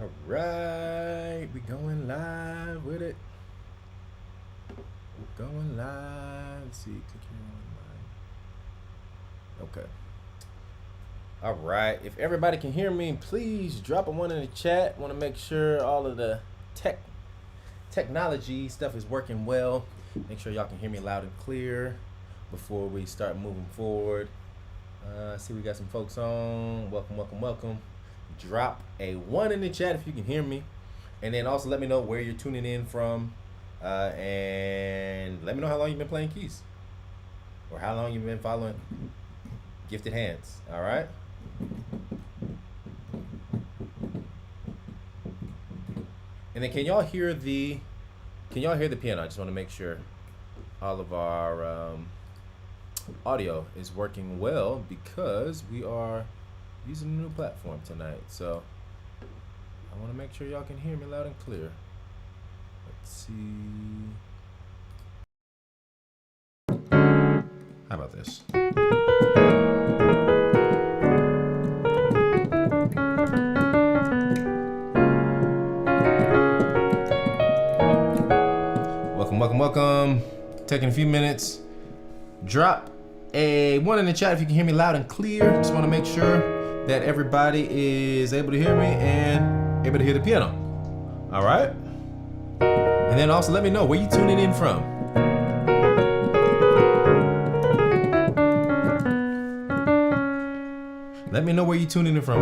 All right, we going live with it. We're going live. Let's see, click here on live. Okay. All right. If everybody can hear me, please drop a one in the chat. Want to make sure all of the technology stuff is working well. Make sure y'all can hear me loud and clear before we start moving forward. See, we got some folks on. Welcome, welcome, welcome. Drop a one in the chat if you can hear me, and then also let me know where you're tuning in from, and let me know how long you've been playing keys, or how long you've been following Gifted Hands. All right. And then can y'all hear the piano? I just want to make sure all of our audio is working well, because we are using a new platform tonight. So I want to make sure y'all can hear me loud and clear. Let's see. How about this? Welcome, welcome, welcome. Taking a few minutes. Drop a one in the chat if you can hear me loud and clear. Just want to make sure that everybody is able to hear me and able to hear the piano. All right. And then also let me know where you tuning in from. Let me know where you tuning in from.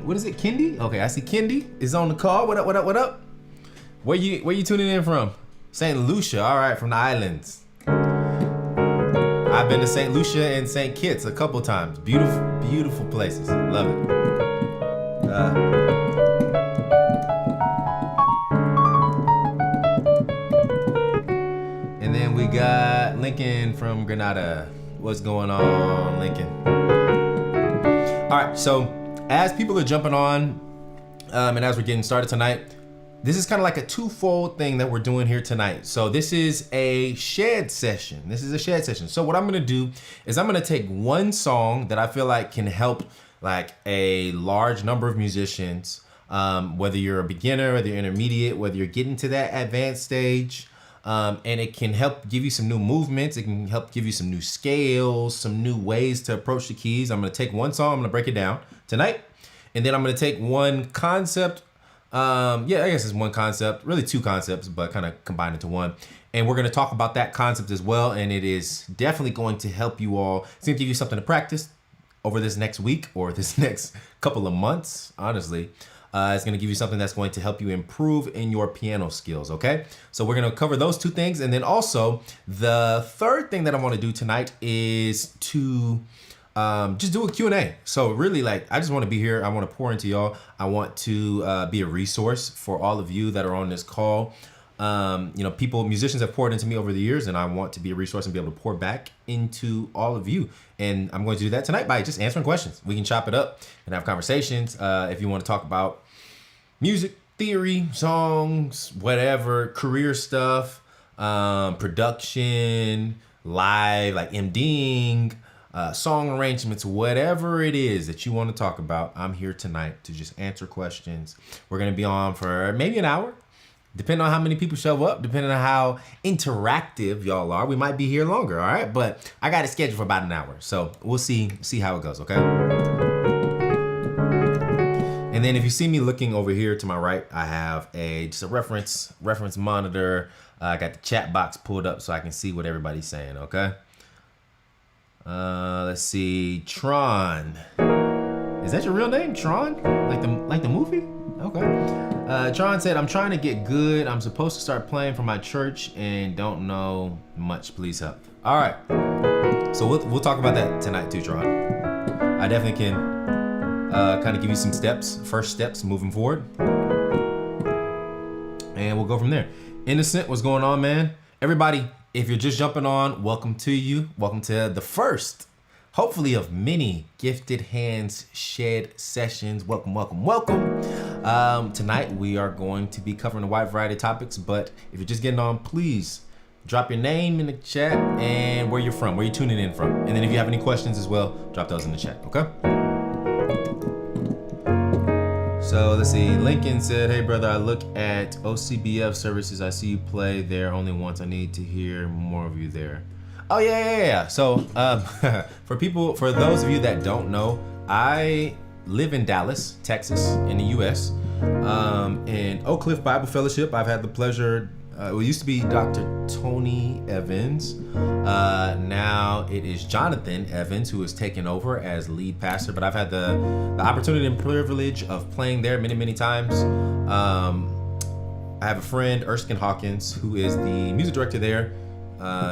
What is it? Kendi? Okay, I see Kendi is on the call. What up, what up, what up? Where you tuning in from? St. Lucia, all right, from the islands. I've been to St. Lucia and St. Kitts a couple times. Beautiful, beautiful places. Love it. And then we got Lincoln from Grenada. What's going on, Lincoln? All right, so as people are jumping on, and as we're getting started tonight, this is kind of like a twofold thing that we're doing here tonight. So this is a shed session. So what I'm gonna do is I'm gonna take one song that I feel like can help like a large number of musicians, whether you're a beginner, whether you're intermediate, whether you're getting to that advanced stage, and it can help give you some new movements. It can help give you some new scales, some new ways to approach the keys. I'm gonna take one song, I'm gonna break it down tonight, and then I'm gonna take one concept. I guess it's one concept, really two concepts, but kind of combined into one. And we're going to talk about that concept as well. And it is definitely going to help you all. It's going to give you something to practice over this next week or this next couple of months, honestly. It's going to give you something that's going to help you improve in your piano skills, okay? So we're going to cover those two things. And then also, the third thing that I want to do tonight is to just do a Q&A. So really, like, I just want to be here. I want to pour into y'all. I want to be a resource for all of you that are on this call. Musicians have poured into me over the years, and I want to be a resource and be able to pour back into all of you. And I'm going to do that tonight by just answering questions. We can chop it up and have conversations. If you want to talk about music theory, songs, whatever, career stuff, production, live, like MDing, song arrangements, whatever it is that you want to talk about, I'm here tonight to just answer questions. We're going to be on for maybe an hour, depending on how many people show up, depending on how interactive y'all are. We might be here longer, all right? But I got it scheduled for about an hour, so we'll see how it goes, okay? And then if you see me looking over here to my right, I have just a reference monitor. I got the chat box pulled up so I can see what everybody's saying, okay? Let's see, Tron. Is that your real name, Tron? Like the movie? Okay. Tron said, I'm trying to get good. I'm supposed to start playing for my church and don't know much. Please help. All right. So we'll talk about that tonight too, Tron. I definitely can kind of give you some first steps moving forward. And we'll go from there. Innocent, what's going on, man? Everybody, if you're just jumping on, welcome to you. Welcome to the first, hopefully, of many Gifted Hands Shed sessions. Welcome, welcome, welcome. Tonight, we are going to be covering a wide variety of topics, but if you're just getting on, please drop your name in the chat and where you're from, where you're tuning in from. And then if you have any questions as well, drop those in the chat, okay? So let's see. Lincoln said, "Hey brother, I look at OCBF services. I see you play there only once. I need to hear more of you there." Oh yeah. So for those of you that don't know, I live in Dallas, Texas, in the U.S. In Oak Cliff Bible Fellowship, I've had the pleasure. It used to be Dr. Tony Evans. Now it is Jonathan Evans who is taking over as lead pastor. But I've had the opportunity and privilege of playing there many times. I have a friend, Erskine Hawkins, who is the music director there.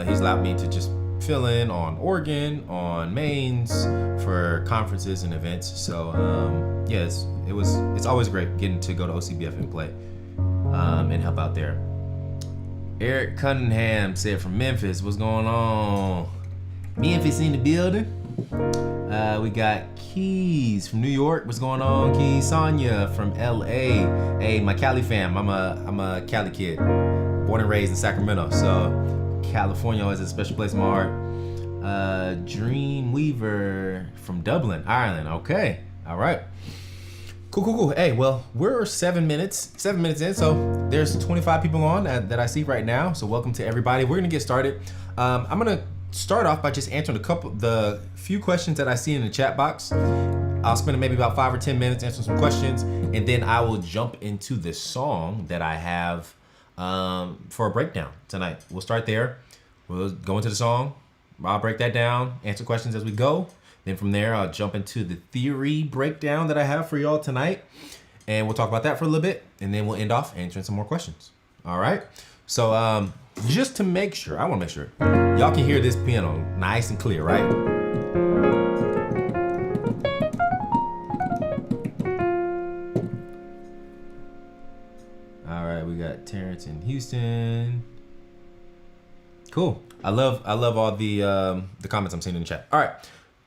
He's allowed me to just fill in on organ, on mains for conferences and events. So yes, it's always great getting to go to OCBF and play and help out there. Eric Cunningham said from Memphis, "What's going on? Memphis in the building." We got Keys from New York. What's going on, Keys? Sonia from LA. Hey, my Cali fam. I'm a Cali kid, born and raised in Sacramento. So California always has a special place in my heart. Dream Weaver from Dublin, Ireland. Okay, all right. Cool. Hey, well, we're 7 minutes in, so there's 25 people on that I see right now. So welcome to everybody. We're gonna get started. I'm gonna start off by just answering the few questions that I see in the chat box. I'll spend maybe about 5 or 10 minutes answering some questions, and then I will jump into the song that I have for a breakdown tonight. We'll start there. We'll go into the song. I'll break that down, answer questions as we go. Then from there, I'll jump into the theory breakdown that I have for y'all tonight. And we'll talk about that for a little bit. And then we'll end off answering some more questions. All right. So just to make sure, I want to make sure y'all can hear this piano nice and clear, right? All right. We got Terrence in Houston. Cool. I love all the comments I'm seeing in the chat. All right.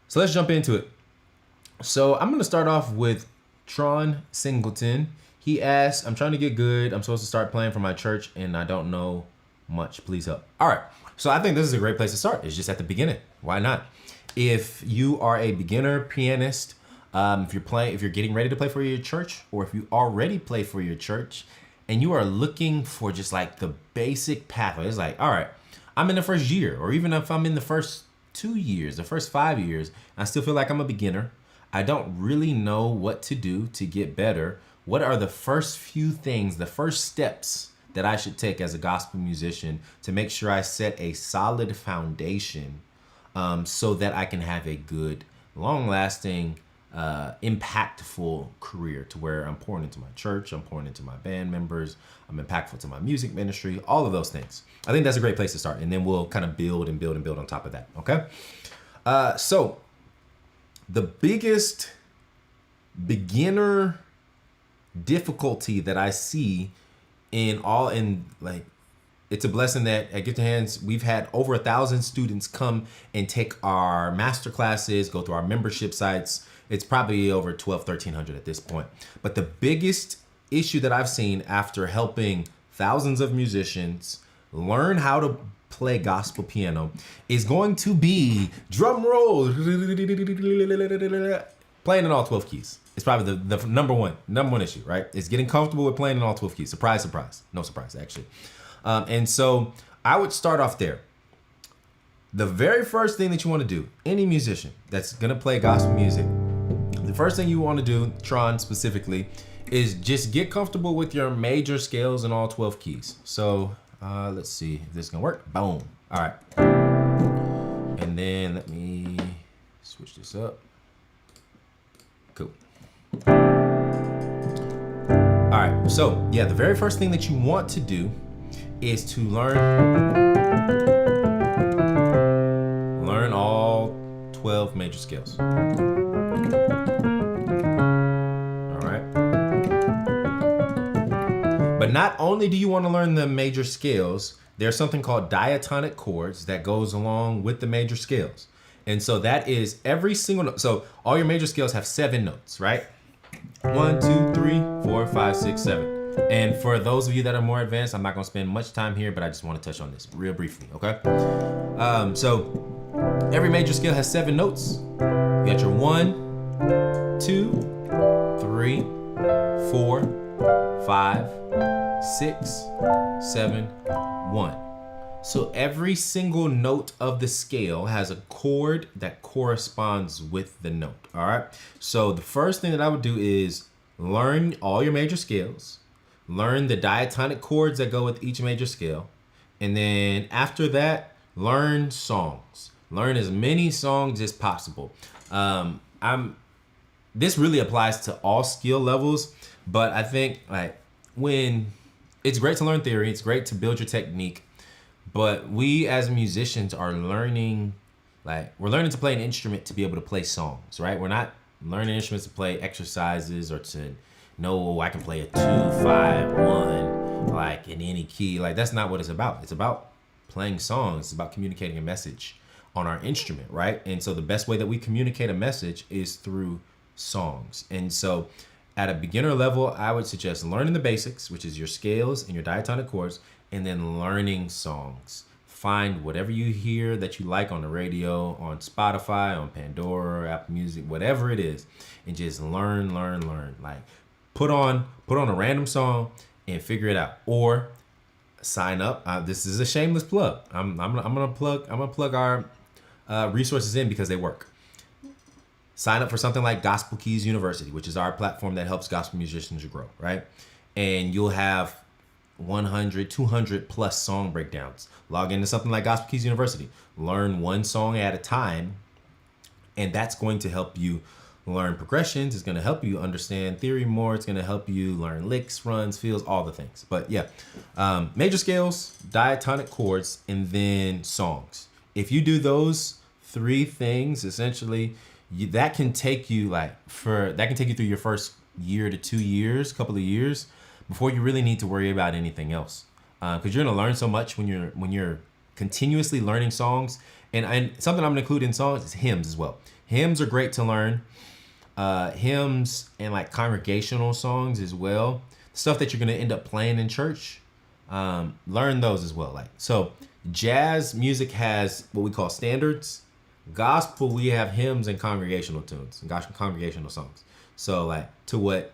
So let's jump into it. So I'm going to start off with Tron Singleton. He asks, "I'm trying to get good. I'm supposed to start playing for my church and I don't know much. Please help." All right. So I think this is a great place to start. It's just at the beginning. Why not? If you are a beginner pianist, if you're getting ready to play for your church, or if you already play for your church and you are looking for just like the basic pathway, it's like, all right, I'm in the first year, or even if I'm in the first 2 years, the first 5 years, I still feel like I'm a beginner. I don't really know what to do to get better. What are the first few things, the first steps that I should take as a gospel musician to make sure I set a solid foundation so that I can have a good, long-lasting, impactful career, to where I'm pouring into my church, I'm pouring into my band members, I'm impactful to my music ministry, all of those things. I think that's a great place to start, and then we'll kind of build on top of that, okay? So the biggest beginner difficulty that I see it's a blessing that at Gift of Hands, we've had over 1,000 students come and take our master classes, go through our membership sites. It's probably over 1,300 at this point. But the biggest issue that I've seen after helping thousands of musicians learn how to play gospel piano is going to be, drum roll, playing in all 12 keys. It's probably the number one issue, right? It's getting comfortable with playing in all 12 keys. Surprise. No surprise, actually. And so I would start off there. The very first thing that you want to do, any musician that's going to play gospel music, the first thing you want to do, Tron specifically, is just get comfortable with your major scales in all 12 keys. So let's see if this is going to work. Boom. All right. And then let me switch this up. Cool. All right. So yeah, the very first thing that you want to do is to learn all 12 major scales. All right. But not only do you want to learn the major scales, there's something called diatonic chords that goes along with the major scales. And so that is every single note. So all your major scales have 7 notes, right? 1, 2, 3, 4, 5, 6, 7. And for those of you that are more advanced, I'm not going to spend much time here, but I just want to touch on this real briefly, okay? So every major scale has 7 notes. You got your 1, 2, 3, 4, 5, 6, 7, 1. So every single note of the scale has a chord that corresponds with the note. All right. So the first thing that I would do is learn all your major scales, learn the diatonic chords that go with each major scale. And then after that, learn songs. Learn as many songs as possible. This really applies to all skill levels, but I think like when it's great to learn theory, it's great to build your technique, but we as musicians are learning, we're learning to play an instrument to be able to play songs, right? We're not learning instruments to play exercises or to know I can play a 2, 5, 1, like in any key. Like that's not what it's about. It's about playing songs. It's about communicating a message on our instrument, right? And so the best way that we communicate a message is through songs. And so at a beginner level, I would suggest learning the basics, which is your scales and your diatonic chords, and then learning songs. Find whatever you hear that you like on the radio, on Spotify, on Pandora, Apple Music, whatever it is, and just learn. Like put on a random song and figure it out, or sign up. This is a shameless plug. I'm gonna plug our resources in because they work. Sign up for something like Gospel Keys University, which is our platform that helps gospel musicians grow, right? And you'll have 100, 200 plus song breakdowns. Log into something like Gospel Keys University. Learn one song at a time, and that's going to help you learn progressions. It's going to help you understand theory more. It's going to help you learn licks, runs, feels, all the things. But yeah, major scales, diatonic chords, and then songs. If you do those 3 things, essentially, that can take you through your first year to 2 years, couple of years, before you really need to worry about anything else. Because you're gonna learn so much when you're continuously learning songs. And something I'm gonna include in songs is hymns as well. Hymns are great to learn. Hymns and like congregational songs as well. Stuff that you're gonna end up playing in church. Learn those as well. So jazz music has what we call standards. Gospel, we have hymns and congregational tunes and congregational songs. So to what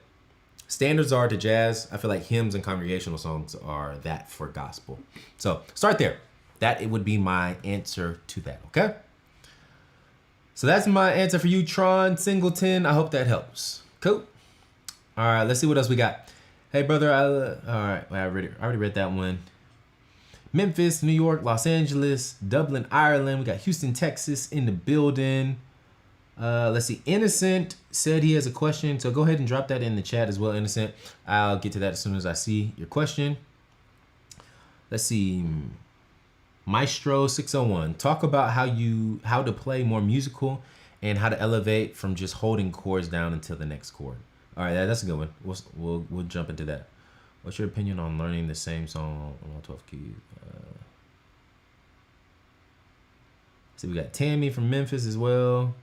standards are to jazz, I feel like hymns and congregational songs are that for gospel. So start there. It would be my answer to that, okay? So that's my answer for you, Tron Singleton. I hope that helps. Cool. All right, let's see what else we got. Hey, brother. All right, I already read that one. Memphis, New York, Los Angeles, Dublin, Ireland. We got Houston, Texas in the building. Let's see. Innocent said he has a question. So go ahead and drop that in the chat as well, Innocent. I'll get to that as soon as I see your question. Let's see. Maestro 601. Talk about how to play more musical and how to elevate from just holding chords down until the next chord. All right, that's a good one. We'll jump into that. What's your opinion on learning the same song on all 12 keys? So we got Tammy from Memphis as well.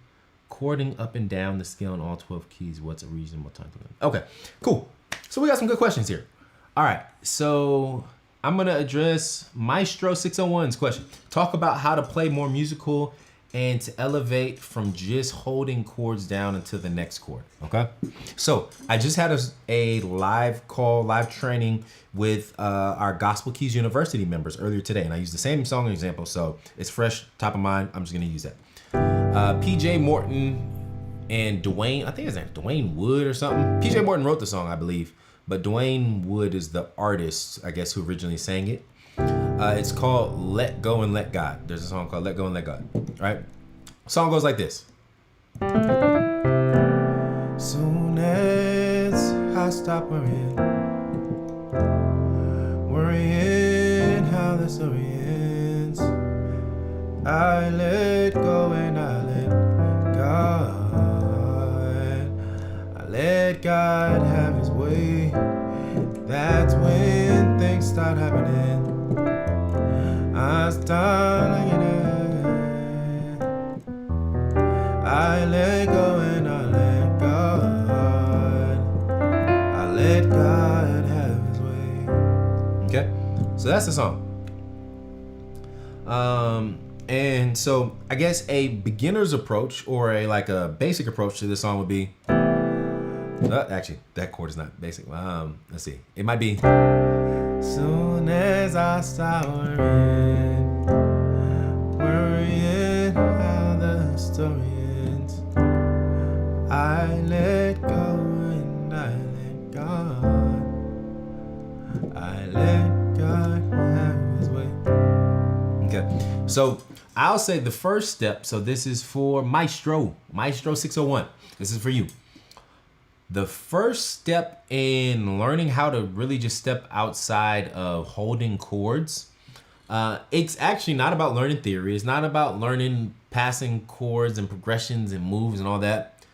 Chording up and down the scale on all 12 keys. What's a reasonable time to learn? Okay, cool. So we got some good questions here. All right, so I'm gonna address Maestro 601's question. Talk about how to play more musical and to elevate from just holding chords down until the next chord, okay? So I just had a live training with our Gospel Keys University members earlier today, and I used the same song example, so it's fresh, top of mind. I'm just gonna use that. PJ Morton and Dwayne, I think his name is Dwayne Wood or something. PJ Morton wrote the song, I believe, but Dwayne Wood is the artist, I guess, who originally sang it. It's called Let Go and Let God. There's a song called Let Go and Let God, right? Song goes like this. Soon as I stop worrying how the story ends, I let go and I let God. I let God have his way. That's when things start happening. I start looking at it. I let go and I let God. I let God have his way. Okay, so that's the song. And so I guess a beginner's approach or a basic approach to this song would be Actually, that chord is not basic. Let's see. It might be. Soon as I start worrying how the story ends, I let go and I let God. I let God have his way. Okay, so I'll say the first step. So this is for Maestro 601. This is for you. The first step in learning how to really just step outside of holding chords, it's actually not about learning theory. It's not about learning passing chords and progressions and moves and all that.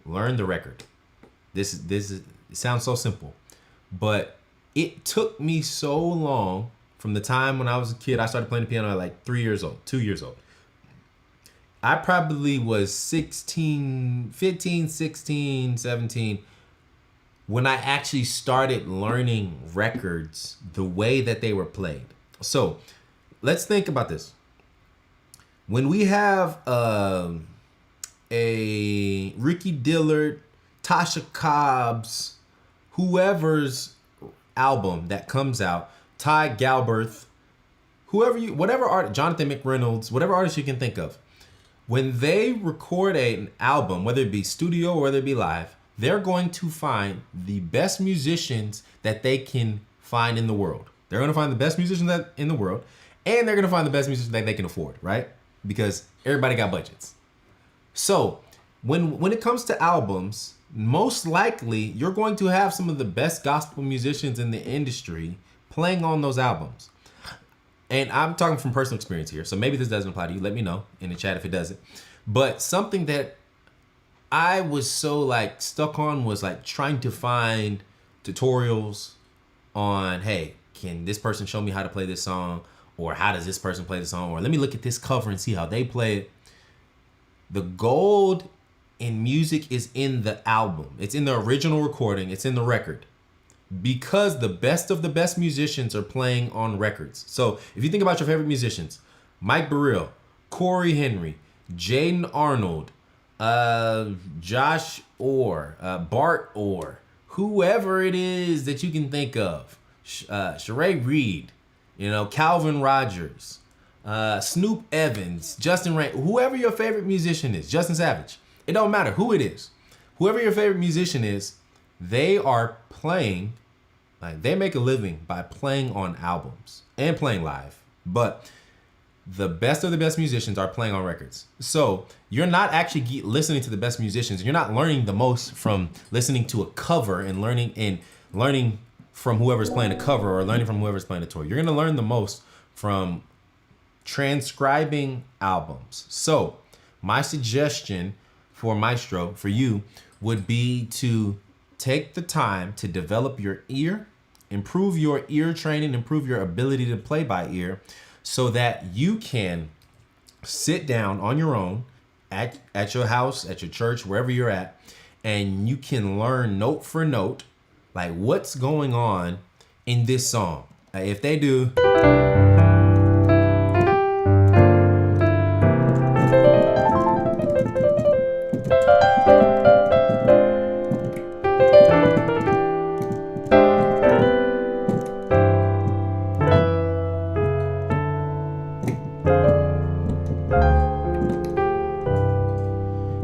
Learn the record. This it sounds so simple, but it took me so long from the time when I was a kid. I started playing the piano at like 2 years old. I probably was 15, 16, 17 when I actually started learning records the way that they were played. So let's think about this. When we have a Ricky Dillard, Tasha Cobb's, whoever's album that comes out, Ty Galbraith, whatever art, Jonathan McReynolds, whatever artist you can think of, when they record an album, whether it be studio or whether it be live, they're going to find the best musicians that they can find in the world. They're going to find the best musicians in the world, and they're going to find the best musicians that they can afford, right? Because everybody got budgets. So when it comes to albums, most likely you're going to have some of the best gospel musicians in the industry playing on those albums. And I'm talking from personal experience here, so maybe this doesn't apply to you. Let me know in the chat if it doesn't. But something that I was so like stuck on was like trying to find tutorials on, hey, can this person show me how to play this song? Or how does this person play the song? Or let me look at this cover and see how they play it. The gold in music is in the album. It's in the original recording. It's in the record. Because the best of the best musicians are playing on records. So if you think about your favorite musicians, Mike Burrell, Corey Henry, Jaden Arnold, Josh Orr, Bart Orr, whoever it is that you can think of, Sheree Reed, Calvin Rogers, Snoop Evans, Justin Ray, whoever your favorite musician is, Justin Savage, it don't matter who it is. Whoever your favorite musician is, they are playing, like they make a living by playing on albums and playing live. But the best of the best musicians are playing on records. So you're not actually listening to the best musicians. You're not learning the most from listening to a cover and learning from whoever's playing a cover or learning from whoever's playing a tour. You're going to learn the most from transcribing albums. So my suggestion for Maestro, for you, would be to take the time to develop your ear, improve your ear training, improve your ability to play by ear, so that you can sit down on your own at your house, at your church, wherever you're at, and you can learn note for note, like what's going on in this song. If they do...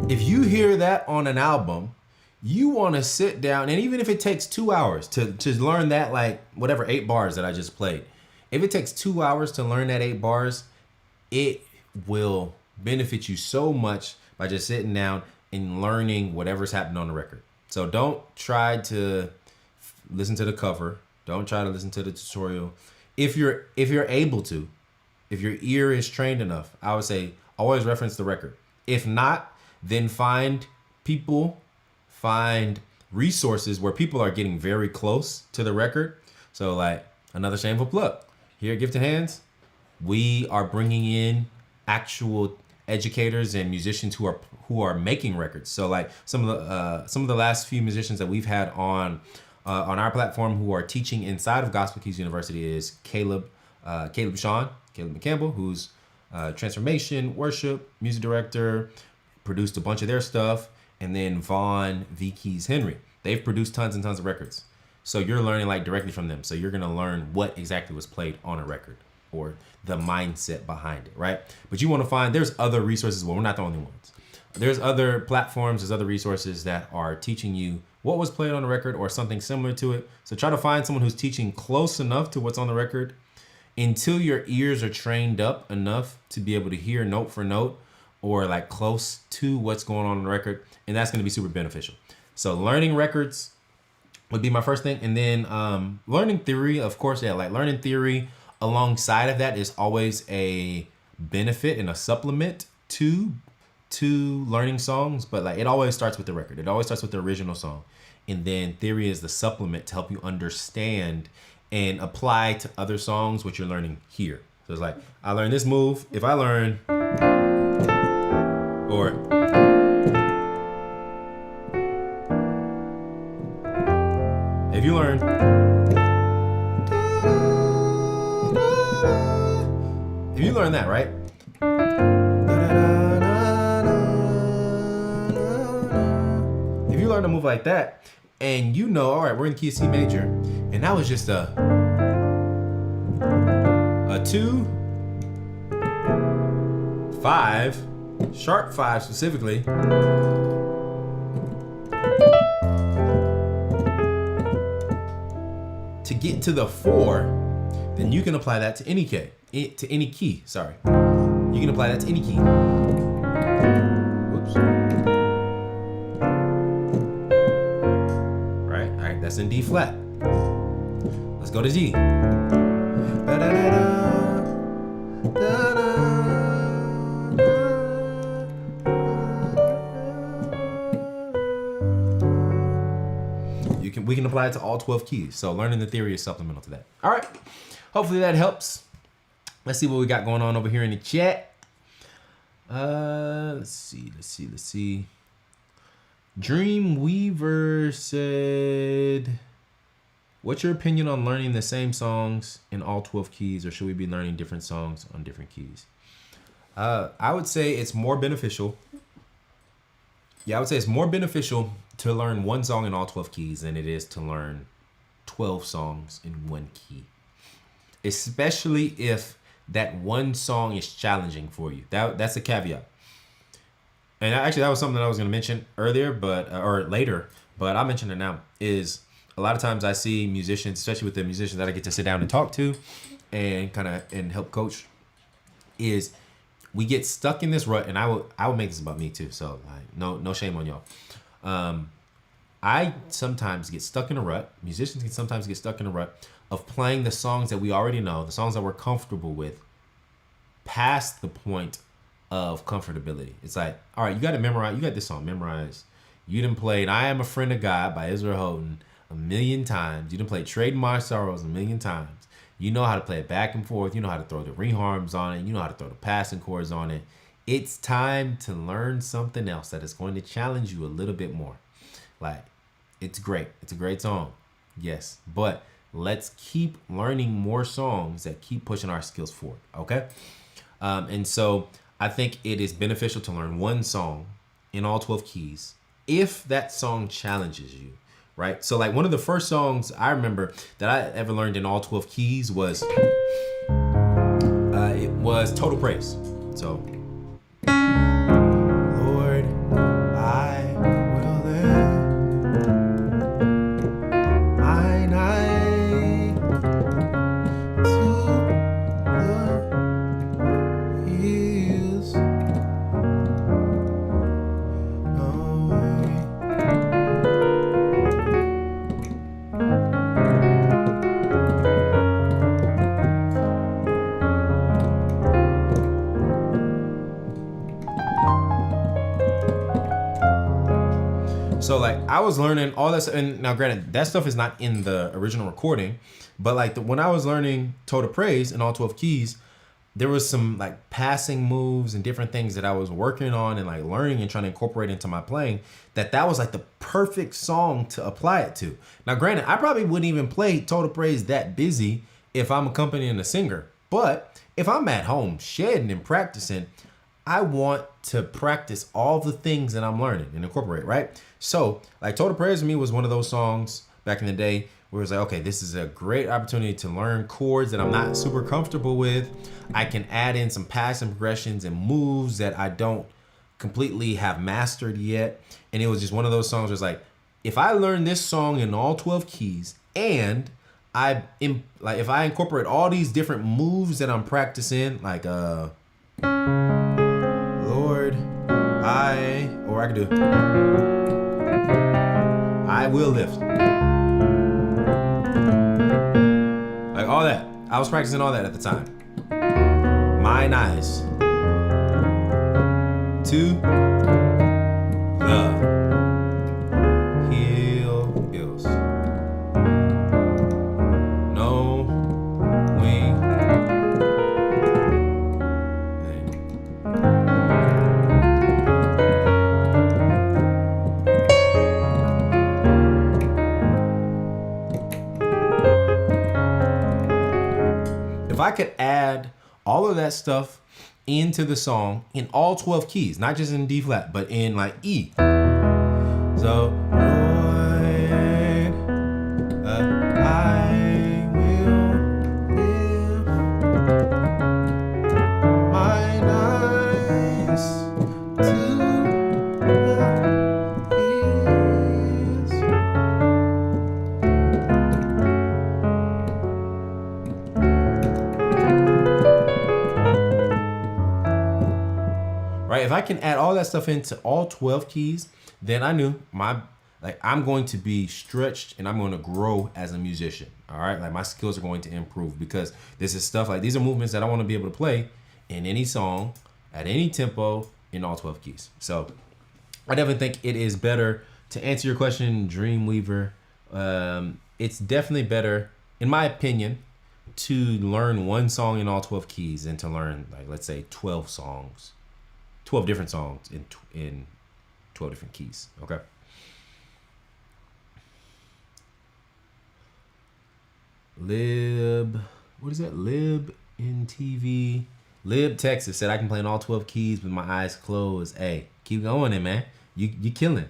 If you hear that on an album, you want to sit down, and even if it takes 2 hours to learn that, like whatever 8 bars that I just played, if it takes 2 hours to learn that 8 bars, it will benefit you so much by just sitting down and learning whatever's happening on the record. So don't try to listen to the cover. Don't try to listen to the tutorial. If you're able to, if your ear is trained enough, I would say always reference the record. If not, then find resources where people are getting very close to the record. So like another shameful plug here at Gifted Hands, we are bringing in actual educators and musicians who are making records. So like some of the last few musicians that we've had on our platform who are teaching inside of Gospel Keys University is Caleb McCampbell, who's transformation, worship, music director, produced a bunch of their stuff. and then Vaughn, V. Keys, Henry. They've produced tons and tons of records. So you're learning like directly from them. So you're gonna learn what exactly was played on a record or the mindset behind it, right? But you wanna find, there's other resources, well, we're not the only ones. There's other platforms, there's other resources that are teaching you what was played on the record or something similar to it. So try to find someone who's teaching close enough to what's on the record until your ears are trained up enough to be able to hear note for note or like close to what's going on the record. And that's gonna be super beneficial. So learning records would be my first thing. And then learning theory, of course, yeah, like learning theory alongside of that is always a benefit and a supplement to learning songs, but like it always starts with the record. It always starts with the original song. And then theory is the supplement to help you understand and apply to other songs what you're learning here. So it's like, I learned this move. If I learn, or if you learn, if you learn that, right? If you learn to move like that, and you know, all right, we're in the key of C major, and that was just a 2, 5, sharp 5 specifically. To get to the 4, then you can apply that to any key. To any key, sorry. You can apply that to any key. Whoops. Right, that's in D flat. Let's go to G. We can apply it to all 12 keys. So learning the theory is supplemental to that. All right, hopefully that helps. Let's see what we got going on over here in the chat. Let's see. Dreamweaver said, what's your opinion on learning the same songs in all 12 keys, or should we be learning different songs on different keys? I would say it's more beneficial. Yeah, I would say it's more beneficial to learn one song in all 12 keys than it is to learn 12 songs in one key. Especially if that one song is challenging for you. That's a caveat. And actually, that was something that I was going to mention earlier, or later, but I'll mention it now. Is a lot of times I see musicians, especially with the musicians that I get to sit down and talk to, and and help coach, is we get stuck in this rut. And I will make this about me too. So like, no shame on y'all. I sometimes get stuck in a rut. Musicians can sometimes get stuck in a rut of playing the songs that we already know, the songs that we're comfortable with, past the point of comfortability. It's like, all right, you got to memorize. You got this song memorized. You done played "I Am a Friend of God" by Israel Houghton 1,000,000 times. You done played "Trading My Sorrows" 1,000,000 times. You know how to play it back and forth. You know how to throw the reharms on it. You know how to throw the passing chords on it. It's time to learn something else that is going to challenge you a little bit more. Like, it's great. It's a great song. Yes. But let's keep learning more songs that keep pushing our skills forward. Okay? And so I think it is beneficial to learn one song in all 12 keys if that song challenges you, right? So like one of the first songs I remember that I ever learned in all 12 keys was it was Total Praise. So Lord, I will lift mine eye to the hills. So like I was learning all this, and now granted that stuff is not in the original recording, but like when I was learning Total Praise in all 12 keys, there was some like passing moves and different things that I was working on and like learning and trying to incorporate into my playing, that was like the perfect song to apply it to. Now granted, I probably wouldn't even play Total Praise that busy if I'm accompanying a singer, but if I'm at home shedding and practicing, I want to practice all the things that I'm learning and incorporate, right? So like Total Praise to me was one of those songs back in the day where it's like, okay, this is a great opportunity to learn chords that I'm not super comfortable with. I can add in some passing progressions and moves that I don't completely have mastered yet. And it was just one of those songs where it's like, if I learn this song in all 12 keys and if I incorporate all these different moves that I'm practicing, like Lord, or I could do I will lift. Like all that. I was practicing all that at the time. Mine eyes to the hills. Knowing if I could add all of that stuff into the song in all 12 keys, not just in D flat, but in like E. So, Lord, I will lift mine eyes to the hills. Right? If I can add all that stuff into all 12 keys, then I knew I'm going to be stretched and I'm going to grow as a musician. All right. Like my skills are going to improve because this is stuff like these are movements that I want to be able to play in any song at any tempo in all 12 keys. So I definitely think it is better to answer your question, Dreamweaver. It's definitely better, in my opinion, to learn one song in all 12 keys than to learn, like, let's say 12 different songs in 12 different keys. Okay. What is that? Lib in TV. Lib Texas said I can play in all 12 keys with my eyes closed. Hey, keep going in, man. You killing.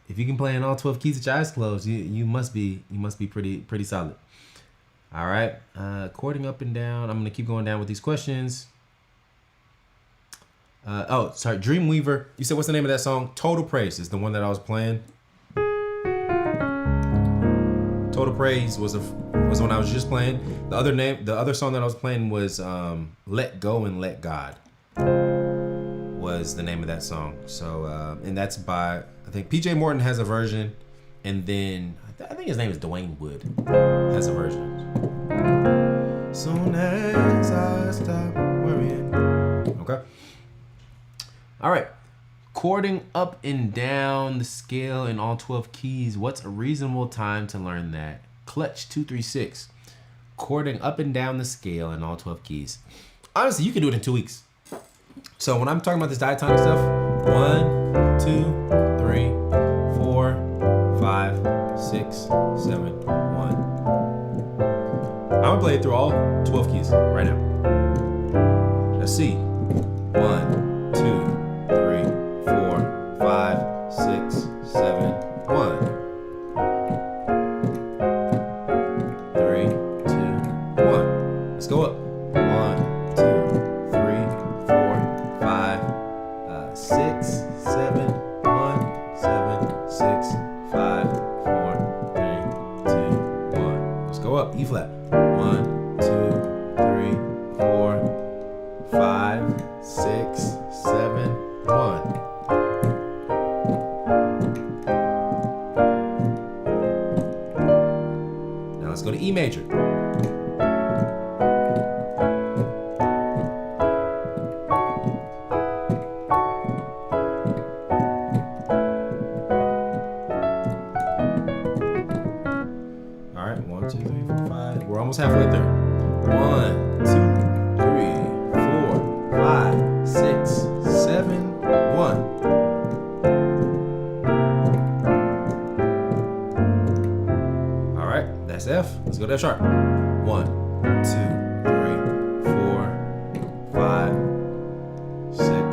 If you can play in all 12 keys with your eyes closed, you must be pretty solid. All right. Chording up and down. I'm gonna keep going down with these questions. Sorry, Dreamweaver. You said what's the name of that song? Total Praise is the one that I was playing. Total Praise was the one I was just playing. The other song that I was playing was Let Go and Let God was the name of that song. So and that's by, I think PJ Morton has a version, and then I think his name is Dwayne Wood has a version. Soon as I stop worrying. Okay. All right. Chording up and down the scale in all 12 keys. What's a reasonable time to learn that? Clutch 236. Chording up and down the scale in all 12 keys. Honestly, you can do it in 2 weeks. So when I'm talking about this diatonic stuff, 1, 2, 3, 4, 5, 6, 7, 1. I'm gonna play it through all 12 keys right now. Let's see. 1, 2, 3, 4, 5, 6, 7, 1. 3, 2, 1. Let's go up. 1, 2, 3, 4, 5, 6, 7, 1, 7, 6, 5, 4, 3, 2, 1. Let's go up. E flat. 1, 2, 3, 4, 5, 6, 7, 1. Now let's go to E major. All right, 1, 2, 3, 4, 5. We're almost halfway there. 1, 2, 3, 4, 5, 6, 7, 1. All right, that's F. Let's go to F sharp. 1, 2, 3, 4, 5, 6,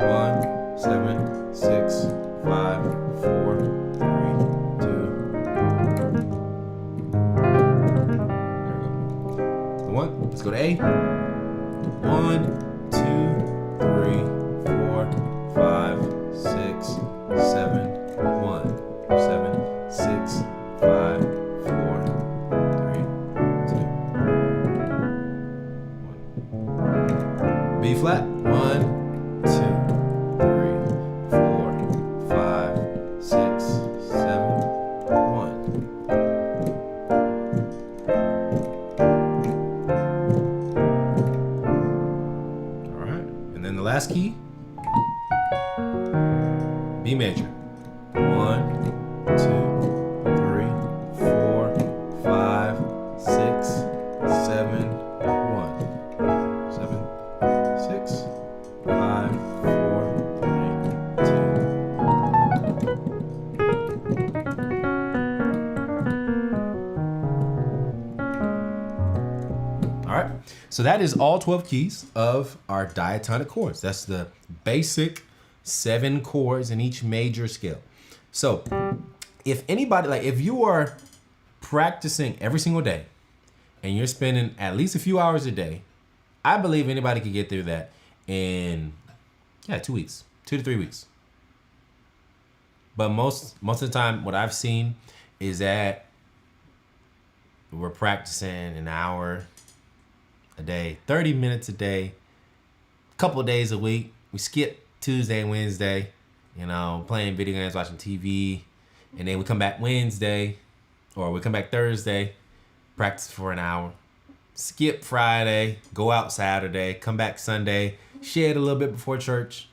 1, 7, 6, 5, 4, 3, 2. There we go. The 1. Let's go to A. 1, 2, 3, 4, 5, 6, 7, 1, 7, 6, 5, 4, 3, 2, 1. B flat. 1, 2, 3, 4, 5, 6, 7, 1. All right, and then the last key, B major. 1, 2, 3, 4, 5, 6, 7, 1. 7, 6, 5, 4, 3, 2. All right, so that is all 12 keys of our diatonic chords. That's the basic 7 chords in each major scale. So if anybody, like if you are practicing every single day and you're spending at least a few hours a day, I believe anybody could get through that in 2 weeks, 2 to 3 weeks. But most of the time, what I've seen is that we're practicing an hour a day, 30 minutes a day, a couple of days a week. We skip Tuesday and Wednesday, you know, playing video games, watching TV, and then we come back Wednesday, or we come back Thursday, practice for an hour, skip Friday, go out Saturday, come back Sunday, shed a little bit before church,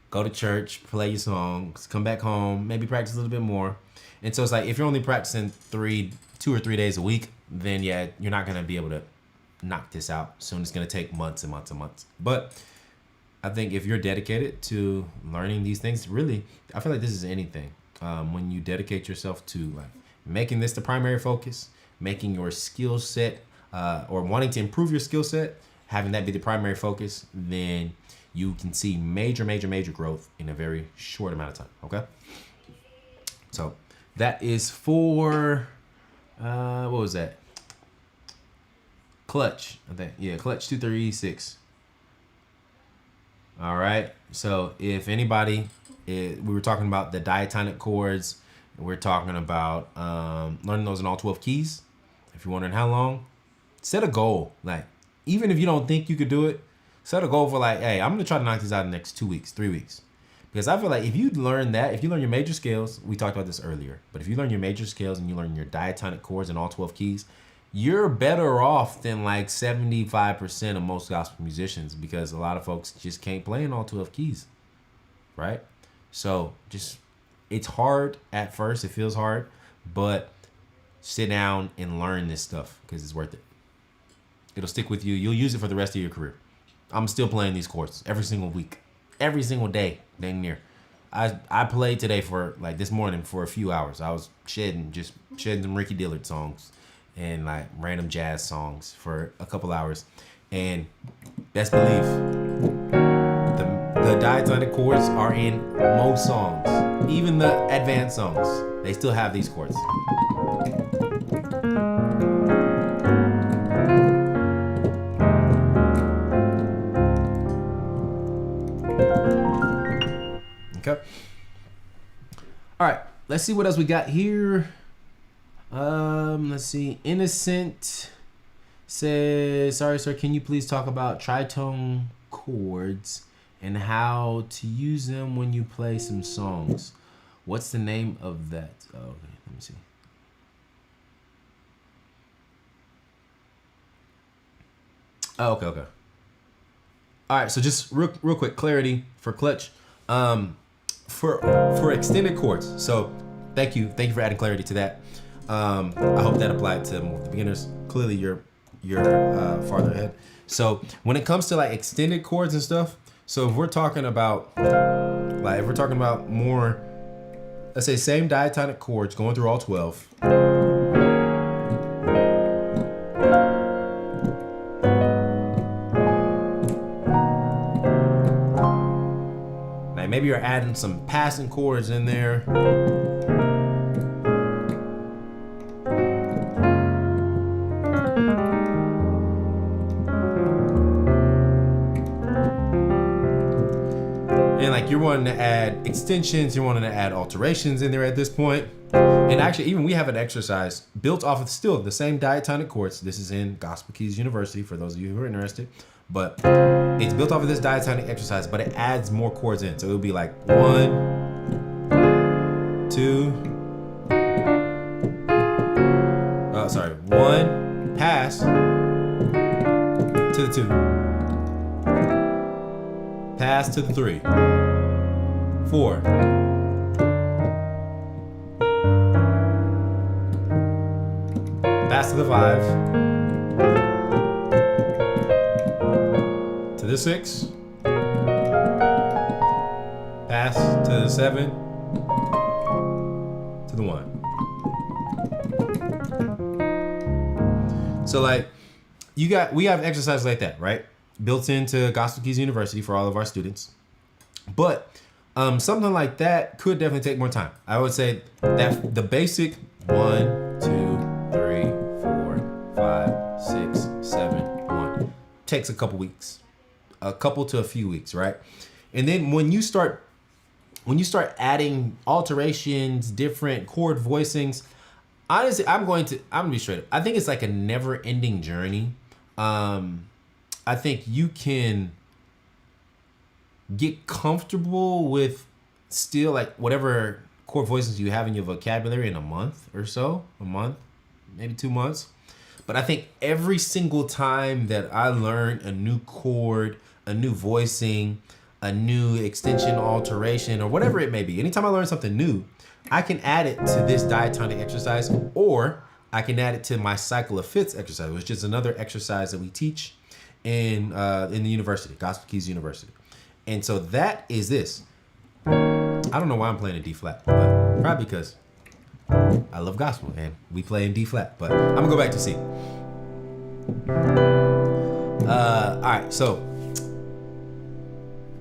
go to church, play your songs, come back home, maybe practice a little bit more. And so it's like, if you're only practicing 2 or 3 days a week, then yeah, you're not gonna be able to knock this out soon. It's gonna take months and months and months. But I think if you're dedicated to learning these things, really, I feel like this is anything. When you dedicate yourself to like making this the primary focus, making your skill set, or wanting to improve your skill set, having that be the primary focus, then you can see major growth in a very short amount of time, okay? So that is for, what was that? Clutch, I think. Yeah, clutch 236. All right, so if anybody, we were talking about the diatonic chords, we're talking about learning those in all 12 keys. If you're wondering how long, set a goal. Like, even if you don't think you could do it, set a goal for like, hey, I'm gonna try to knock these out in the next 2 weeks, 3 weeks. Because I feel like if you learn that, if you learn your major scales, we talked about this earlier, but if you learn your major scales and you learn your diatonic chords in all 12 keys, you're better off than like 75% of most gospel musicians, because a lot of folks just can't play in all 12 keys, right? So just, it's hard at first, it feels hard, but sit down and learn this stuff because it's worth it. It'll stick with you. You'll use it for the rest of your career. I'm still playing these chords every single week, every single day, dang near. I played today for, like this morning, for a few hours. I was shedding some Ricky Dillard songs and like random jazz songs for a couple hours. And best believe, the diatonic chords are in most songs, even the advanced songs. They still have these chords. Okay. All right, let's see what else we got here. Let's see. Innocent says, sorry, sir, can you please talk about tritone chords and how to use them when you play some songs? What's the name of that? Oh, okay, let me see. Oh, okay. All right, so just real quick, clarity for clutch. For extended chords. So thank you for adding clarity to that. I hope that applied to more beginners. Clearly you're farther ahead. So when it comes to like extended chords and stuff, so if we're talking about more, let's say same diatonic chords going through all 12. Like maybe you're adding some passing chords in there. And like you're wanting to add extensions, you're wanting to add alterations in there at this point. And actually, even we have an exercise built off of still the same diatonic chords. This is in Gospel Keys University for those of you who are interested. But it's built off of this diatonic exercise, but it adds more chords in. So it'll be like 1, 2. Sorry, 1, pass to the 2, pass to the 3, 4. Pass to the 5, to the 6, pass to the 7, to the 1. So like we have exercises like that, right? Built into Gospel Keys University for all of our students. But something like that could definitely take more time. I would say that the basic 1, 2, 3, 4, 5, 6, 7, 1 takes a couple weeks, a couple to a few weeks, right? And then when you start adding alterations, different chord voicings, honestly, I'm gonna be straight up. I think it's like a never-ending journey. I think you can get comfortable with still like whatever chord voicings you have in your vocabulary in a month or so, maybe 2 months. But I think every single time that I learn a new chord, a new voicing, a new extension alteration, or whatever it may be, anytime I learn something new, I can add it to this diatonic exercise, or I can add it to my cycle of fifths exercise, which is another exercise that we teach in the university, Gospel Keys University. And so that is this. I don't know why I'm playing in D flat, but probably because I love gospel and we play in D flat. But I'm gonna go back to C. All right, so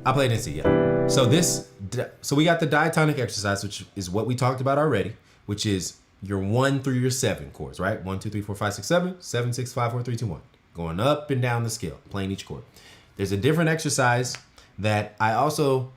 I played in C, yeah. So we got the diatonic exercise, which is what we talked about already, which is your 1 through your 7 chords, right? 1, 2, 3, 4, 5, 6, 7, 7, 6, 5, 4, 3, 2, 1. Going up and down the scale, playing each chord. There's a different exercise that I also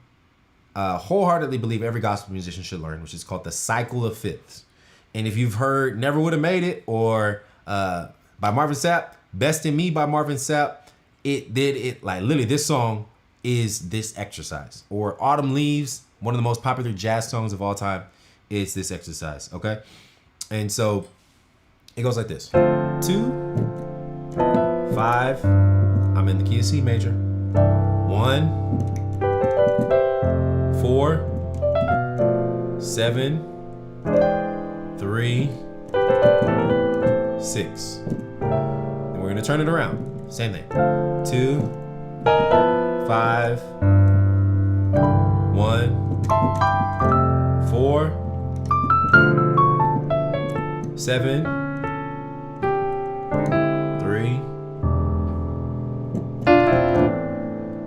wholeheartedly believe every gospel musician should learn, which is called the cycle of fifths. And if you've heard Never Would Have Made It or by Marvin Sapp, Best in Me by Marvin Sapp, like literally this song is this exercise. Or Autumn Leaves, one of the most popular jazz songs of all time, is this exercise, okay? And so it goes like this. 2, 5, I'm in the key of C major. 1, 4, 7, 3, 6. And we're gonna turn it around. Same thing. 2, 5, 1, 4, 7, 3,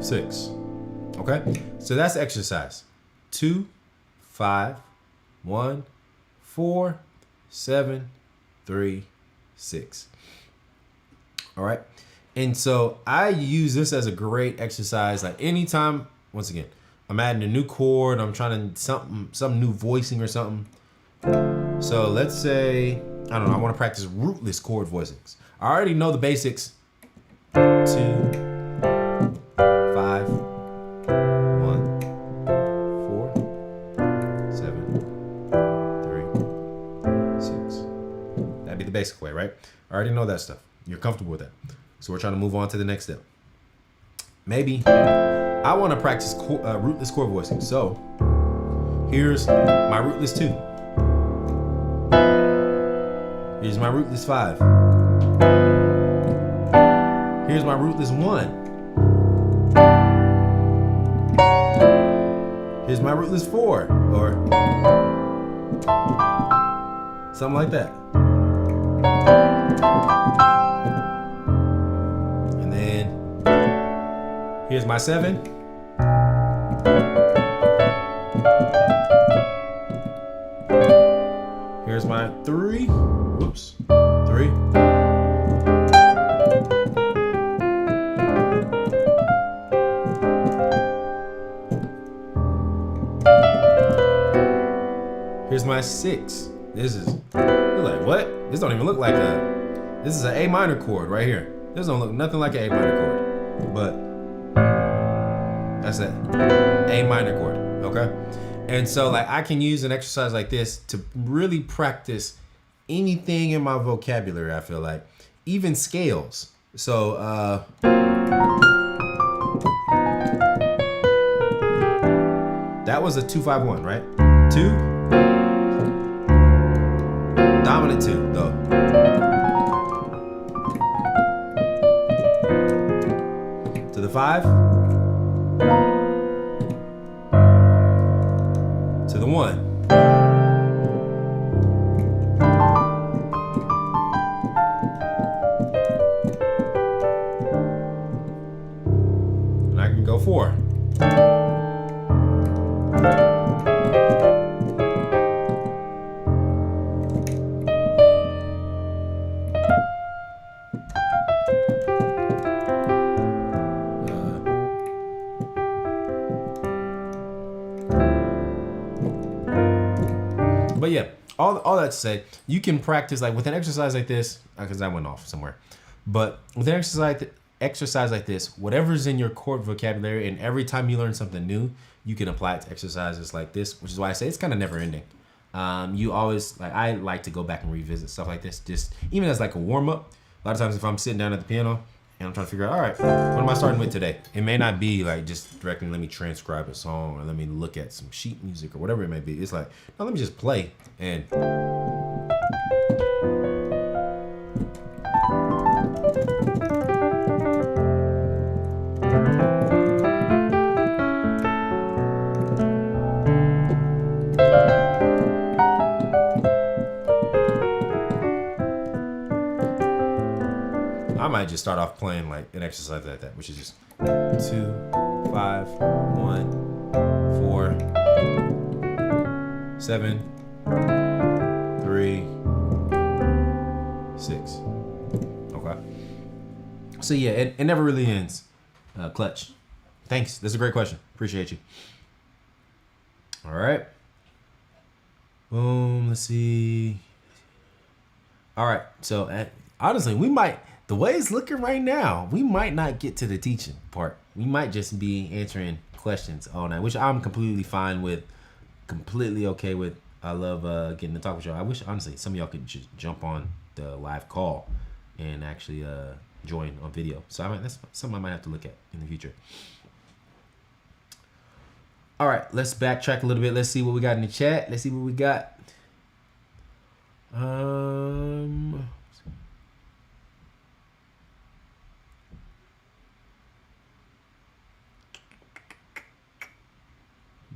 6. Okay? So that's exercise. 2, 5, 1, 4, 7, 3, 6. All right? And so I use this as a great exercise. Like anytime, once again, I'm adding a new chord, I'm trying to some new voicing or something. So let's say, I don't know, I want to practice rootless chord voicings. I already know the basics. 2, 5, 1, 4, 7, 3, 6. That'd be the basic way, right? I already know that stuff. You're comfortable with that. So we're trying to move on to the next step. Maybe I want to practice rootless chord voicing. So here's my rootless 2. Here's my rootless 5. Here's my rootless 1. Here's my rootless 4, or something like that. And then here's my 7. my 3. Whoops. 3. Here's my 6. This is, you're like, what? This don't even look like a, this is an A minor chord right here. This don't look nothing like an A minor chord, but that's it, A minor chord, okay? And so like I can use an exercise like this to really practice anything in my vocabulary, I feel like, even scales. So, that was a 2-5-1, right? 2, dominant 2, though. To the 5. To the 1. And I can go 4. But yeah, all that to say, you can practice like with an exercise like this, because I went off somewhere. But with an exercise like this, whatever's in your chord vocabulary, and every time you learn something new, you can apply it to exercises like this, which is why I say it's kind of never ending. You always, like, I like to go back and revisit stuff like this, just even as like a warm up. A lot of times if I'm sitting down at the piano and I'm trying to figure out, all right, what am I starting with today? It may not be like just directly let me transcribe a song or let me look at some sheet music or whatever it may be. It's like, no, let me just play and I might just start off playing like an exercise like that, which is just 2, 5, 1, 4, 7, 3, 6. Okay. So yeah, it never really ends. Clutch. Thanks. That's a great question. Appreciate you. All right. Boom. Let's see. All right. So honestly, we might. The way it's looking right now, we might not get to the teaching part. We might just be answering questions all night, which I'm completely fine with, completely okay with. I love getting to talk with y'all. I wish, honestly, some of y'all could just jump on the live call and actually join on video. So that's something I might have to look at in the future. All right, let's backtrack a little bit. Let's see what we got in the chat. Let's see what we got.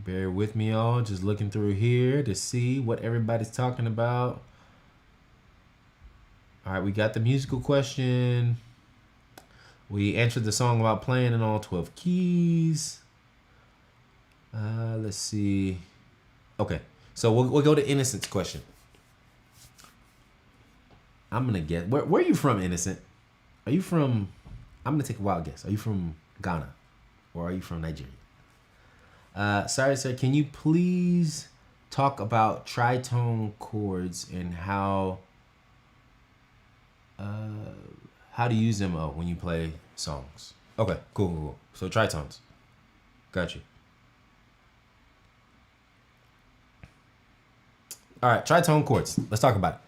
Bear with me, all. Just looking through here to see what everybody's talking about. All right, we got the musical question. We answered the song about playing in all 12 keys. Let's see. Okay, so we'll go to Innocent's question. I'm gonna guess. Where are you from, Innocent? Are you from? I'm gonna take a wild guess. Are you from Ghana, or are you from Nigeria? Sorry, sir. Can you please talk about tritone chords and how to use them when you play songs? Okay, cool. So tritones. Got you. All right, tritone chords. Let's talk about it.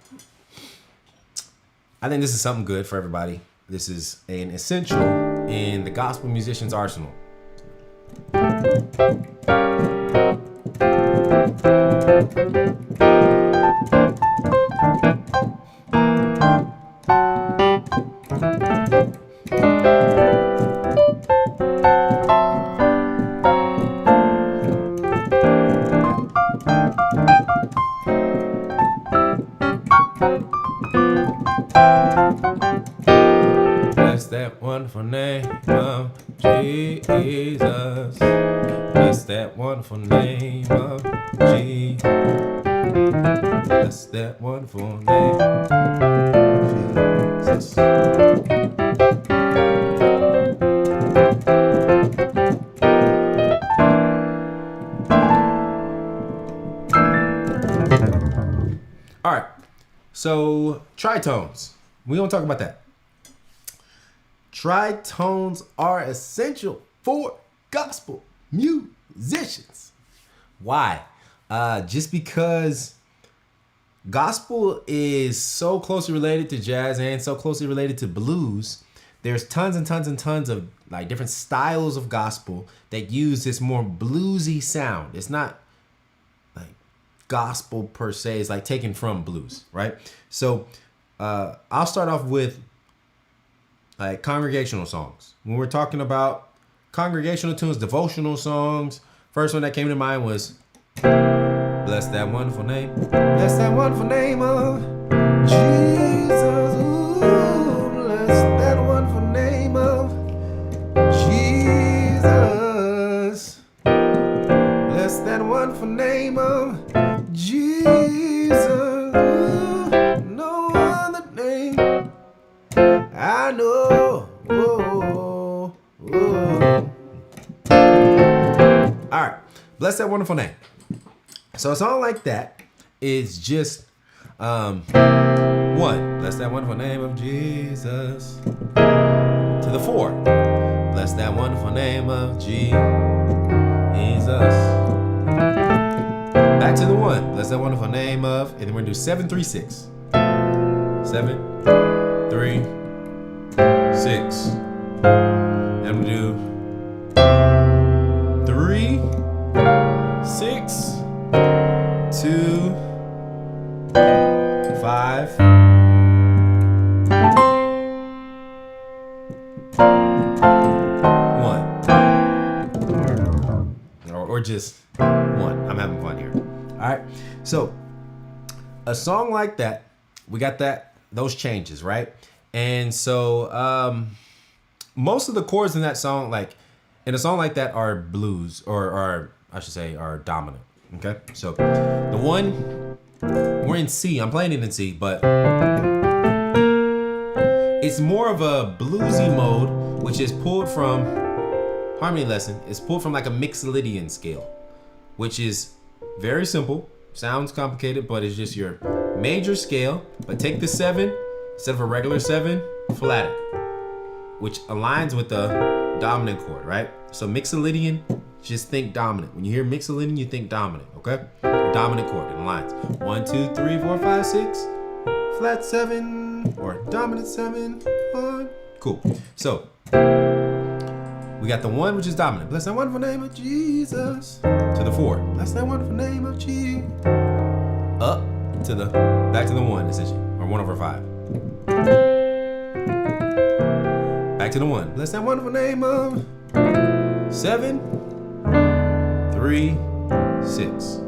I think this is something good for everybody. This is an essential in the gospel musician's arsenal. Bless that wonderful name of Jesus. Bless that wonderful name of Jesus. Bless that wonderful name, Jesus. All right, so tritones. We don't talk about that. Tritones are essential for gospel musicians. Why? Just because gospel is so closely related to jazz and so closely related to blues. There's tons and tons and tons of like different styles of gospel that use this more bluesy sound. It's not like gospel per se. It's like taken from blues, right? So I'll start off with like congregational songs. When we're talking about congregational tunes, devotional songs, first one that came to mind was bless that wonderful name. Bless that wonderful name of Jesus. Ooh, bless that wonderful name of Jesus. Bless that wonderful name of Jesus. Ooh, no other name I know. Whoa, whoa. All right, bless that wonderful name. So a song like that is just one. Bless that wonderful name of Jesus. To the 4. Bless that wonderful name of Jesus. Back to the 1. Bless that wonderful name of, and then we're gonna do 7, 3, 6. 7, 3, 6. And we do 3, 6, 2, 5, 1. Or just 1. I'm having fun here. All right. So a song like that, we got those changes, right? And so most of the chords in that song, like in a song like that, are blues, or I should say are dominant. Okay, so the 1, we're in C. I'm playing it in C, but it's more of a bluesy mode, which is pulled from harmony lesson. It's pulled from like a mixolydian scale, which is very simple. Sounds complicated, but it's just your major scale. But take the 7 instead of a regular 7, flat it, which aligns with the dominant chord, right? So mixolydian, just think dominant. When you hear mixolydian, you think dominant, okay? Dominant chord, it aligns. 1, 2, 3, 4, 5, 6, flat 7, or dominant 7, 1. Cool. So we got the 1, which is dominant. Bless that wonderful name of Jesus. To the 4. Bless that wonderful name of Jesus. Up to the, back to the 1, essentially, or 1 over 5. Back to the 1. Bless that wonderful name of 7, 3, 6.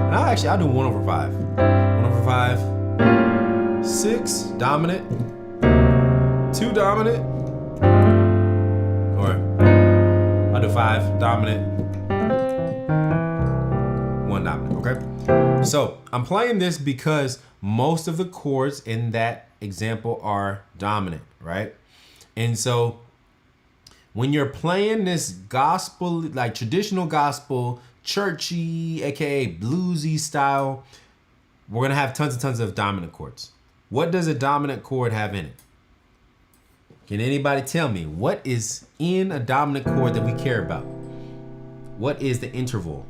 Now I'll do 1 over 5. 1 over 5. 6 dominant. 2 dominant. Or I'll do 5 dominant. 1 dominant. Okay. So I'm playing this because most of the chords in that example are dominant, right? And so when you're playing this gospel, like traditional gospel, churchy, aka bluesy style, we're gonna have tons and tons of dominant chords. What does a dominant chord have in it? Can anybody tell me what is in a dominant chord that we care about? What is the interval?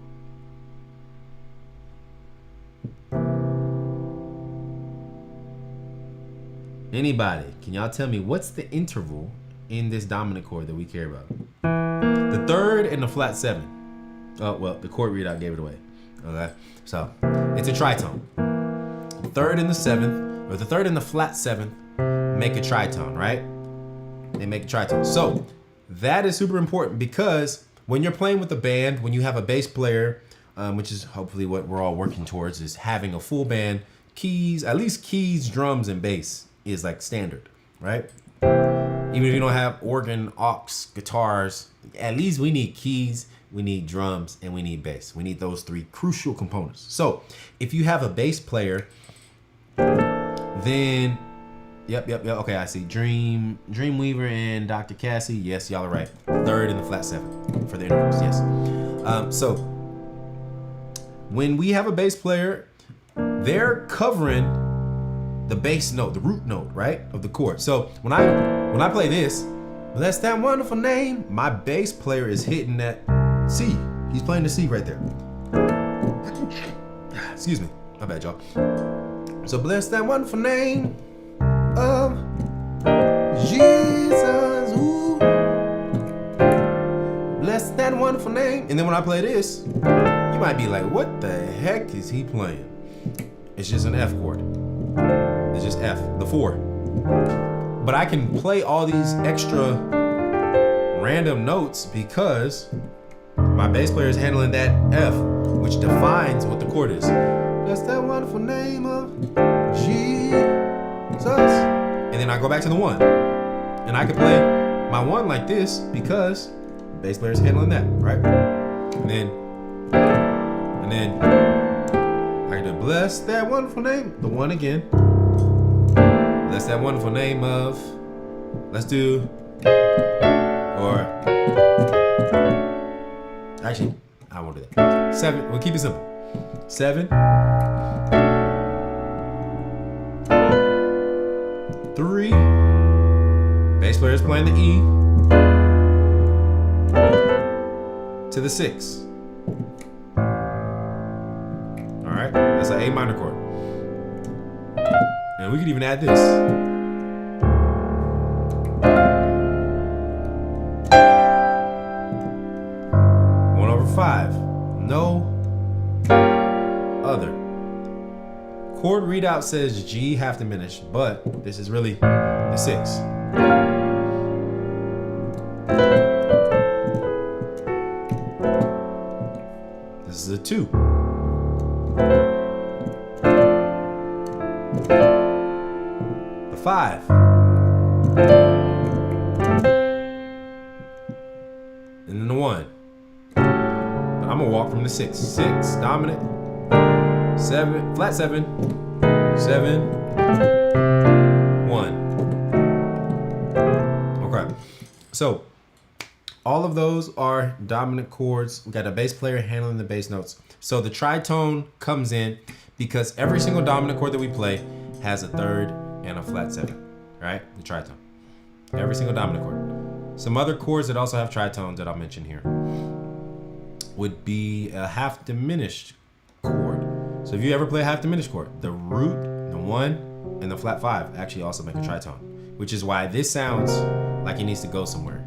Anybody, can y'all tell me what's the interval in this dominant chord that we care about? The 3rd and the flat 7. Oh, well, the chord readout gave it away. Okay, so it's a tritone. The 3rd and the 7th, or the 3rd and the flat 7th, make a tritone, right? They make a tritone. So that is super important because when you're playing with a band, when you have a bass player, which is hopefully what we're all working towards, is having a full band, keys, at least keys, drums, and bass is like standard, right? Even if you don't have organ, aux, guitars, at least we need keys, we need drums, and we need bass. We need those three crucial components. So if you have a bass player, then yep. Okay, I see. Dreamweaver and Dr. Cassie. Yes, y'all are right. Third and the flat 7 for the intervals. Yes. So when we have a bass player, they're covering the bass note, the root note, right, of the chord. So when I play this, bless that wonderful name, my bass player is hitting that C. He's playing the C right there. Excuse me. My bad, y'all. So bless that wonderful name of Jesus. Ooh. Bless that wonderful name. And then when I play this, you might be like, what the heck is he playing? It's just an F chord. It's just F, the 4. But I can play all these extra random notes because my bass player is handling that F, which defines what the chord is. That's that wonderful name of Jesus. And then I go back to the 1. And I can play my 1 like this because the bass player is handling that, right? And then I can do bless that wonderful name, the 1 again. Bless that wonderful name of, let's do, or, actually, I won't do that. 7, we'll keep it simple. 7, 3, bass player is playing the E to the 6. All right, that's an A minor chord. And we could even add this. One over 5. No other. Chord readout says G half diminished, but this is really the 6. This is a 2. The 5. And then the 1. But I'm gonna walk from the 6. 6 dominant. 7 flat 7. 7. 1. Okay. So all of those are dominant chords. We got a bass player handling the bass notes. So the tritone comes in because every single dominant chord that we play has a 3rd and a flat 7, right? The tritone. Every single dominant chord. Some other chords that also have tritones that I'll mention here would be a half diminished chord. So if you ever play a half diminished chord, the root, the 1, and the flat 5 actually also make a tritone, which is why this sounds like it needs to go somewhere.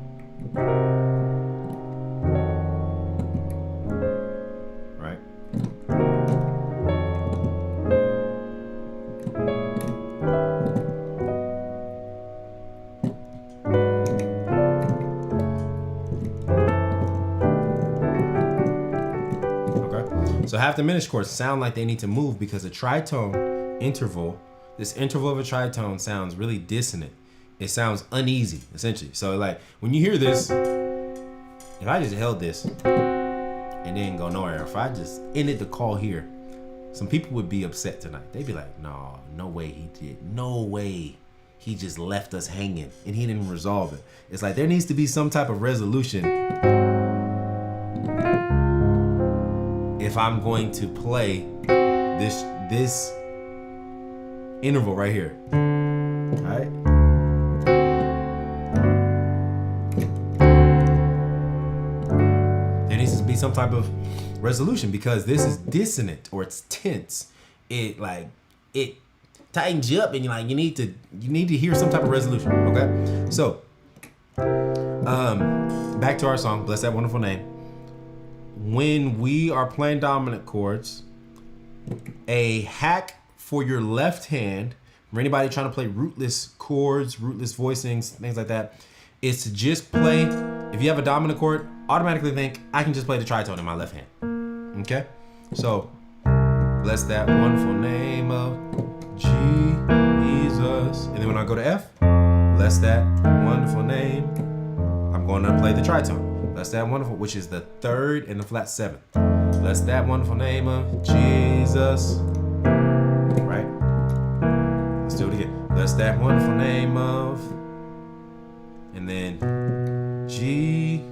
Right? So half diminished chords sound like they need to move because the tritone interval, this interval of a tritone sounds really dissonant. It sounds uneasy, essentially. So like when you hear this, if I just held this and didn't go nowhere, if I just ended the call here, some people would be upset tonight. They'd be like, no way he did. No way he just left us hanging and he didn't resolve it. It's like there needs to be some type of resolution if I'm going to play this interval right here. All right? There needs to be some type of resolution because this is dissonant or it's tense. It tightens you up and you need to hear some type of resolution. Okay? So back to our song, Bless That Wonderful Name. When we are playing dominant chords, a hack for your left hand, for anybody trying to play rootless chords, rootless voicings, things like that, is to just play, if you have a dominant chord, automatically think, I can just play the tritone in my left hand. Okay? So, bless that wonderful name of Jesus. And then when I go to F, bless that wonderful name, I'm going to play the tritone. Bless that wonderful, which is the 3rd and the flat 7th. Bless that wonderful name of Jesus. Right? Let's do it again. Bless that wonderful name of, and then Jesus.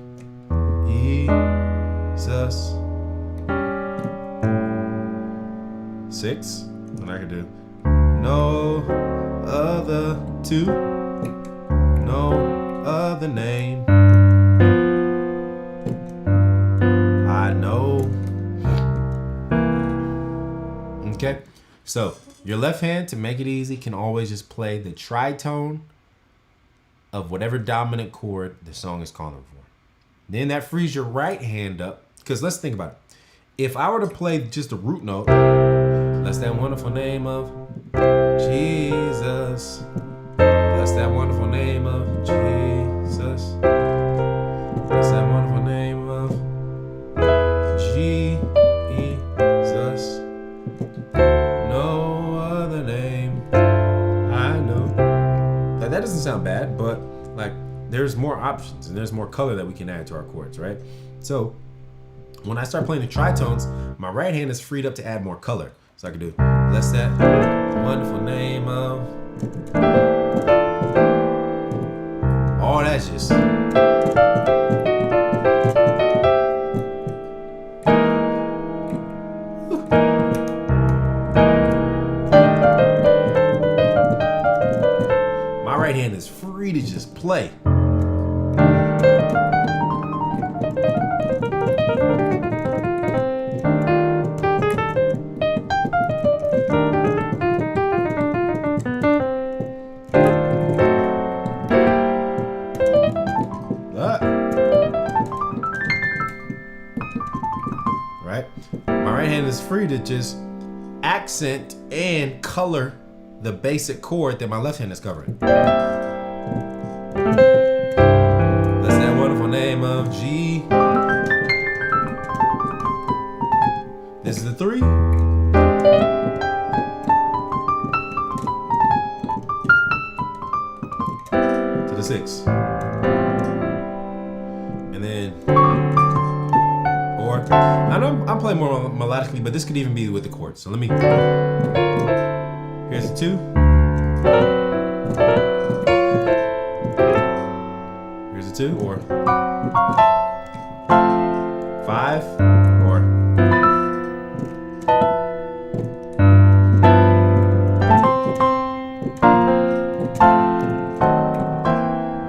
6. And I could do no other 2, no other name I know. Okay, so your left hand, to make it easy, can always just play the tritone of whatever dominant chord the song is calling for. Then that frees your right hand up, because let's think about it. If I were to play just a root note, bless that wonderful name of Jesus. Bless that wonderful name of Jesus. Bless that wonderful name of Jesus. No other name I know. Now, that doesn't sound bad, but like there's more options and there's more color that we can add to our chords, right? So when I start playing the tritones, my right hand is freed up to add more color. So I can do, bless that wonderful name of. Oh, that's just. My right hand is free to just play. Right? My right hand is free to just accent and color the basic chord that my left hand is covering. That's that wonderful name of G. This is the 3. To the 6. And then, or, I know I'm playing more melodically, but this could even be with the chords. So let me, here's the 2. Here's the 2, or 5, or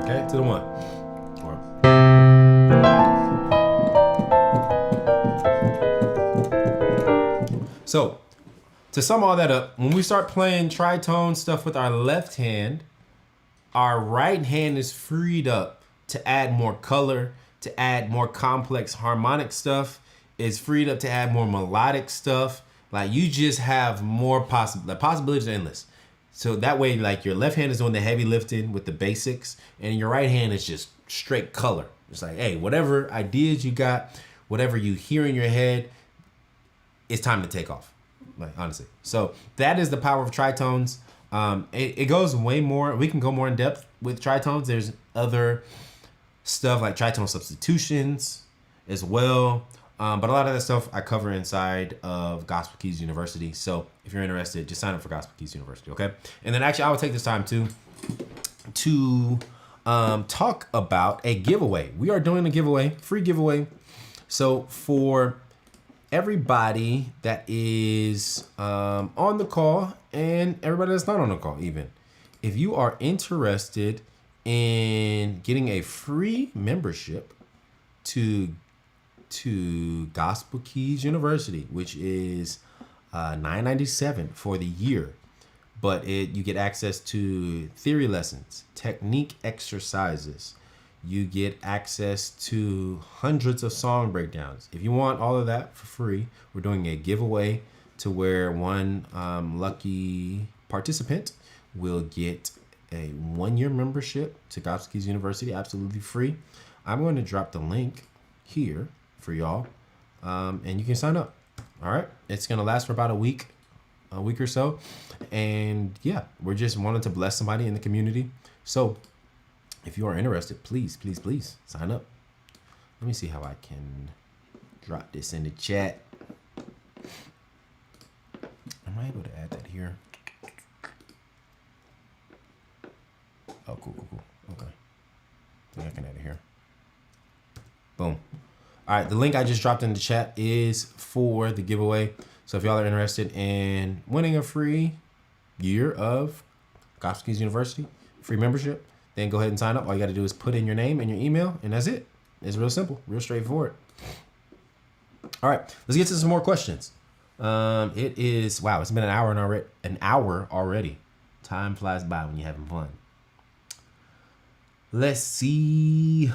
okay, to the 1. Or so, to sum all that up, when we start playing tritone stuff with our left hand, our right hand is freed up to add more color, to add more complex harmonic stuff. It's freed up to add more melodic stuff. Like, you just have more the possibilities are endless. So that way, like, your left hand is doing the heavy lifting with the basics, and your right hand is just straight color. It's like, hey, whatever ideas you got, whatever you hear in your head, it's time to take off. Like, honestly. So that is the power of tritones. It goes way more. We can go more in depth with tritones. There's other stuff like tritone substitutions as well. But a lot of that stuff I cover inside of Gospel Keys University. So if you're interested, just sign up for Gospel Keys University, okay? And then actually I will take this time to talk about a giveaway. We are doing a giveaway, free giveaway. So for everybody that is on the call and everybody that's not on the call even, if you are interested in getting a free membership to Gospel Keys University, which is $9.97 for the year, but you get access to theory lessons, technique exercises. You get access to hundreds of song breakdowns. If you want all of that for free, we're doing a giveaway to where one lucky participant will get a 1-year membership to Gospel Keys University, absolutely free. I'm going to drop the link here for y'all, and you can sign up. All right, it's going to last for about a week or so, and yeah, we're just wanting to bless somebody in the community. So if you are interested, please sign up. Let me see how I can drop this in the chat. Am I able to add that here? Oh, cool. Okay. I think I can add it here. Boom. All right, the link I just dropped in the chat is for the giveaway. So if y'all are interested in winning a free year of Gospel Keys University, free membership, then go ahead and sign up. All you got to do is put in your name and your email, and that's it. It's real simple, real straightforward. All right, let's get to some more questions. It is, wow, it's been an hour already. Time flies by when you're having fun. Let's see.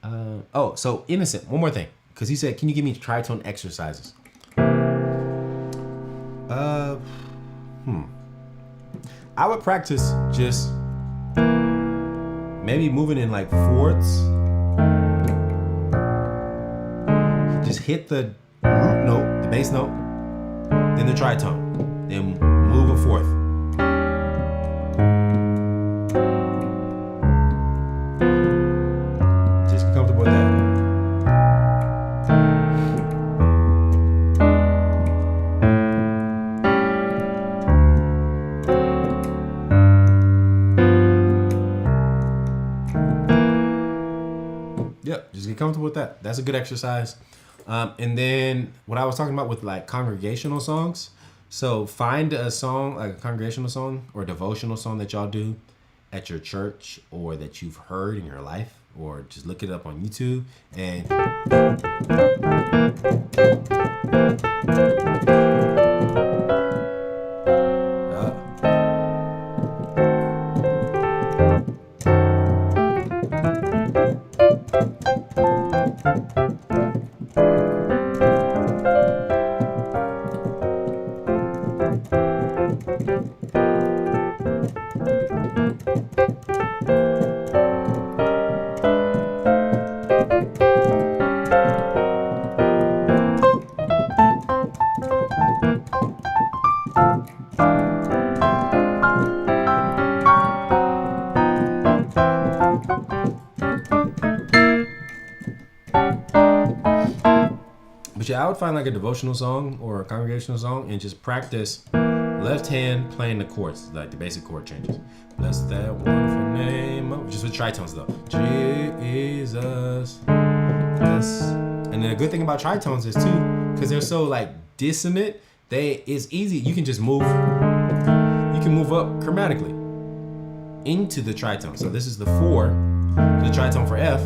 So Innocent, one more thing. Because he said, can you give me tritone exercises? I would practice just maybe moving in like fourths. Just hit the root note, the bass note, then the tritone, then move a fourth. Just get comfortable with that. Yep, just get comfortable with that. That's a good exercise. And then what I was talking about with like congregational songs. So find a song, like a congregational song or a devotional song that y'all do at your church or that you've heard in your life, or just look it up on YouTube and I would find like a devotional song or a congregational song and just practice left hand playing the chords, like the basic chord changes. Bless that wonderful name of, just with tritones though. Jesus. Bless. And the good thing about tritones is too, because they're so like dissonant, it's easy. You can just move. You can move up chromatically into the tritone. So this is the 4, the tritone for F.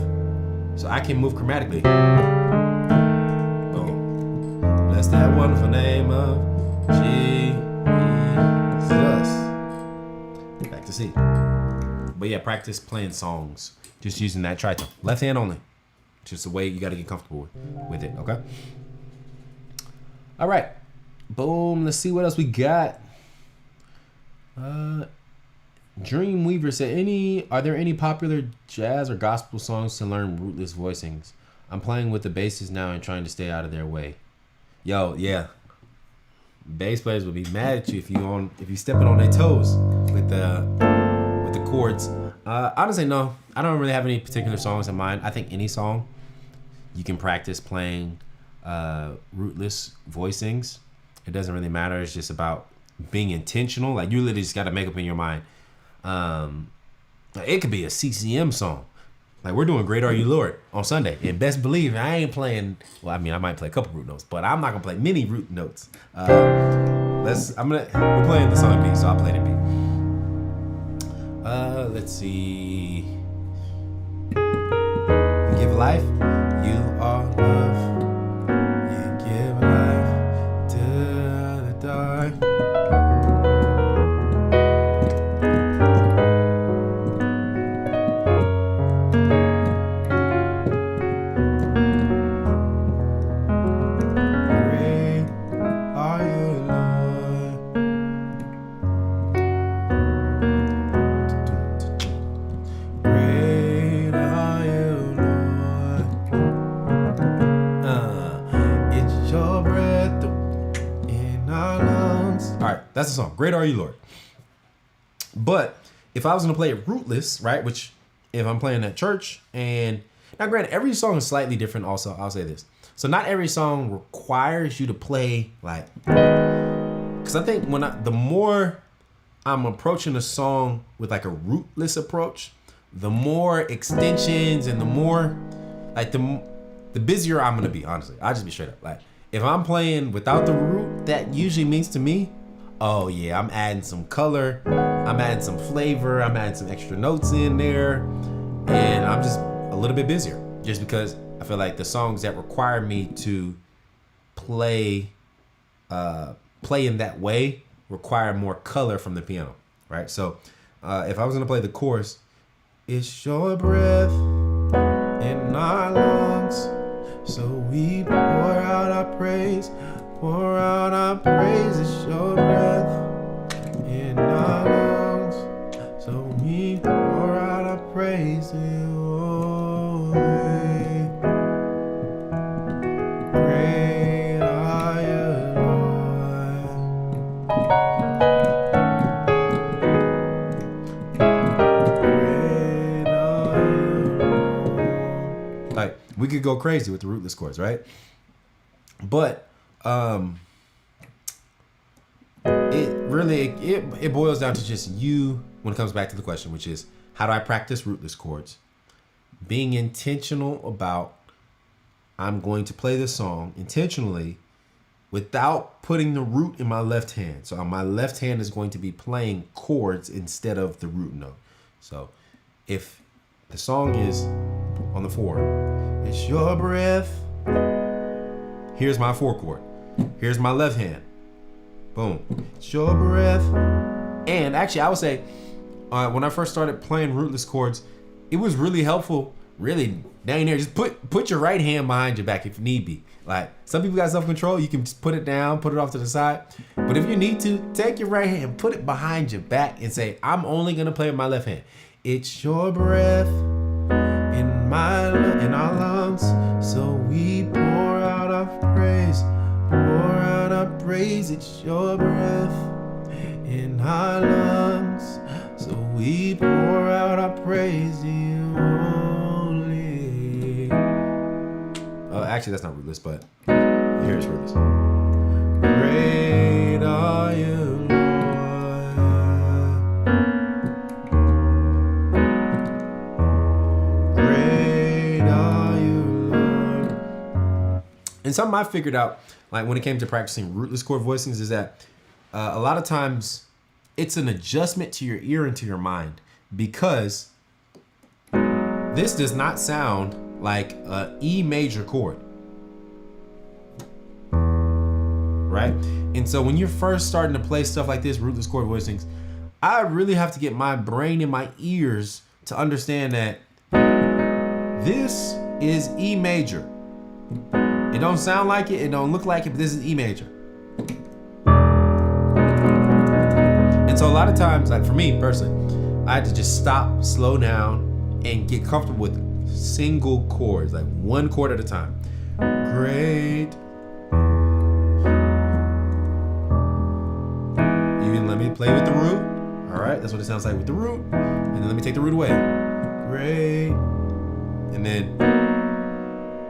So I can move chromatically. Bless that wonderful name of Jesus. Back to C. But yeah, practice playing songs. Just using that tritone. Left hand only. Just the way you got to get comfortable with it, okay? All right. Boom. Let's see what else we got. Dreamweaver said, are there any popular jazz or gospel songs to learn rootless voicings? I'm playing with the basses now and trying to stay out of their way. Yo, yeah. Bass players will be mad at you if you stepping on their toes with the chords. Honestly, no. I don't really have any particular songs in mind. I think any song you can practice playing rootless voicings. It doesn't really matter. It's just about being intentional. Like you literally just got to make up in your mind. It could be a CCM song. Like we're doing Great Are You Lord on Sunday. And best believe I ain't playing, well, I mean, I might play a couple root notes, but I'm not gonna play many root notes. We're playing the song B, so I'll play the B. Let's see. You give life, you are love. You give life to the dark. That's the song. Great Are You, Lord. But if I was going to play it rootless, right, which if I'm playing at church, and now granted, every song is slightly different also, I'll say this. So not every song requires you to play like, because I think the more I'm approaching a song with like a rootless approach, the more extensions and the more like the busier I'm gonna be, honestly. I'll just be straight up. Like if I'm playing without the root, that usually means to me, oh yeah, I'm adding some color, I'm adding some flavor, I'm adding some extra notes in there, and I'm just a little bit busier. Just because I feel like the songs that require me to play in that way require more color from the piano, right? So if I was gonna play the chorus, it's your breath in our lungs, so we pour out our praise, pour out our praise. It's your breath in our lungs, so we pour out our praise. Great are you, Lord. Great are you, Lord. Like we could go crazy with the rootless chords, right? But it boils down to just you when it comes back to the question, which is how do I practice rootless chords? Being intentional about I'm going to play this song intentionally without putting the root in my left hand. So my left hand is going to be playing chords instead of the root note. So if the song is on the 4, it's your breath. Here's my 4 chord. Here's my left hand. Boom. It's your breath. And actually, I would say when I first started playing rootless chords, it was really helpful, really down there. Just put your right hand behind your back if need be. Like some people got self-control, you can just put it down, put it off to the side. But if you need to, take your right hand, put it behind your back and say, I'm only gonna play with my left hand. It's your breath in our lungs, so we pour out our praise, pour out our praise. It's your breath in our lungs, so we pour out our praise to you only. Oh, actually, that's not rootless, but here's rootless. Great are you, Lord. Great are you, Lord. And something I figured out, like when it came to practicing rootless chord voicings, is that a lot of times it's an adjustment to your ear and to your mind, because this does not sound like a E major chord, right? And so when you're first starting to play stuff like this, rootless chord voicings, I really have to get my brain in my ears to understand that this is E major. It don't sound like it don't look like it, but this is E major. And so a lot of times, like for me personally, I had to just stop, slow down, and get comfortable with single chords, like one chord at a time. Great. Even let me play with the root. All right, that's what it sounds like with the root. And then let me take the root away. Great. And then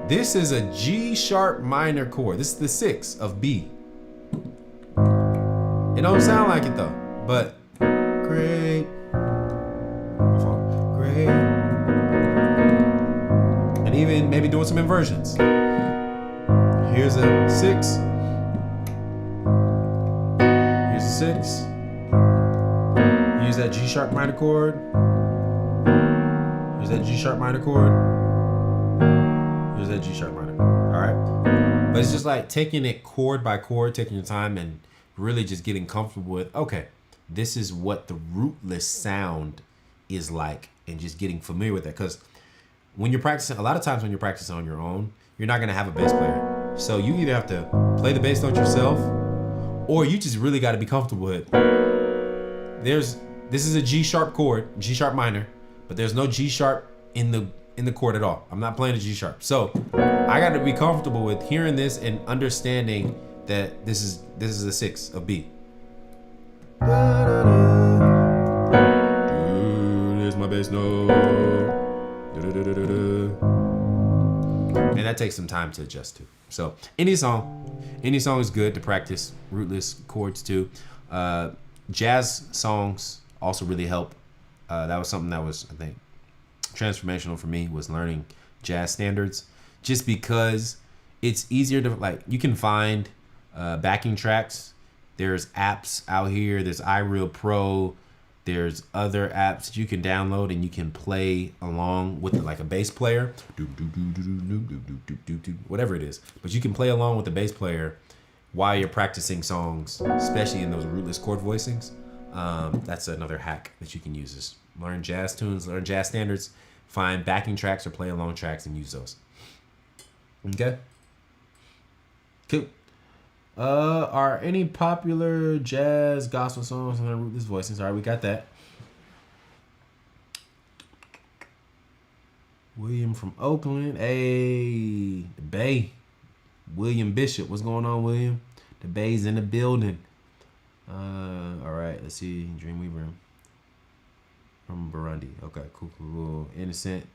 this is a G sharp minor chord. This is the 6 of B. It don't sound like it though, but great. Great. And even maybe doing some inversions. Here's a 6. Here's a 6. Use that G sharp minor chord. Here's that G sharp minor chord. Here's that G sharp minor. All right. But it's just like taking it chord by chord, taking your time and really just getting comfortable with, okay, this is what the rootless sound is like, and just getting familiar with that. Because when you're practicing, a lot of times when you're practicing on your own, you're not going to have a bass player. So you either have to play the bass note yourself, or you just really got to be comfortable with, this is a G sharp chord, G sharp minor, but there's no G sharp in the chord at all. I'm not playing a G sharp. So I got to be comfortable with hearing this and understanding that this is a 6 of B. Here's my bass note. and that takes some time to adjust to. So any song is good to practice rootless chords too. Jazz songs also really help. That was something that was, I think, transformational for me, was learning jazz standards, just because it's easier to, like, you can find backing tracks. There's apps out here. There's iReal Pro. There's other apps that you can download and you can play along with, like, a bass player, whatever it is. But you can play along with the bass player while you're practicing songs, especially in those rootless chord voicings. That's another hack that you can use, is learn jazz tunes, learn jazz standards, find backing tracks or play along tracks and use those. Okay? Cool. Are any popular jazz gospel songs on the rootless voicings? All right, we got that. William from Oakland. Hey, the Bay. William Bishop. What's going on, William? The Bay's in the building. All right, let's see. Dreamweaver from Burundi. Okay, cool. Innocent.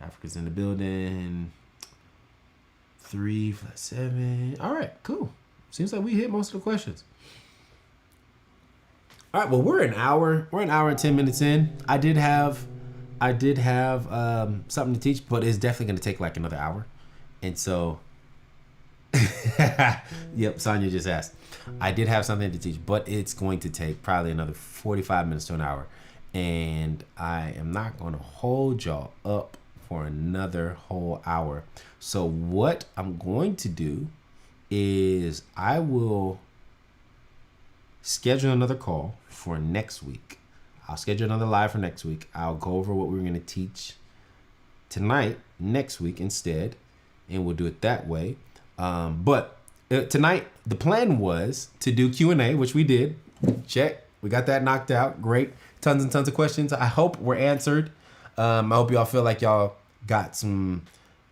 Africa's in the building. 3, 7. All right, cool. Seems like we hit most of the questions. All right, well, we're an hour and 10 minutes in. I did have something to teach, but it's definitely going to take like another hour. And so, yep, Sonia just asked. I did have something to teach, but it's going to take probably another 45 minutes to an hour. And I am not going to hold y'all up for another whole hour. So what I'm going to do is I will schedule another call for next week. I'll schedule another live for next week. I'll go over what we're going to teach tonight, next week instead, and we'll do it that way. But tonight, the plan was to do Q&A, which we did. Check. We got that knocked out. Great. Tons and tons of questions. I hope were answered. I hope y'all feel like y'all got some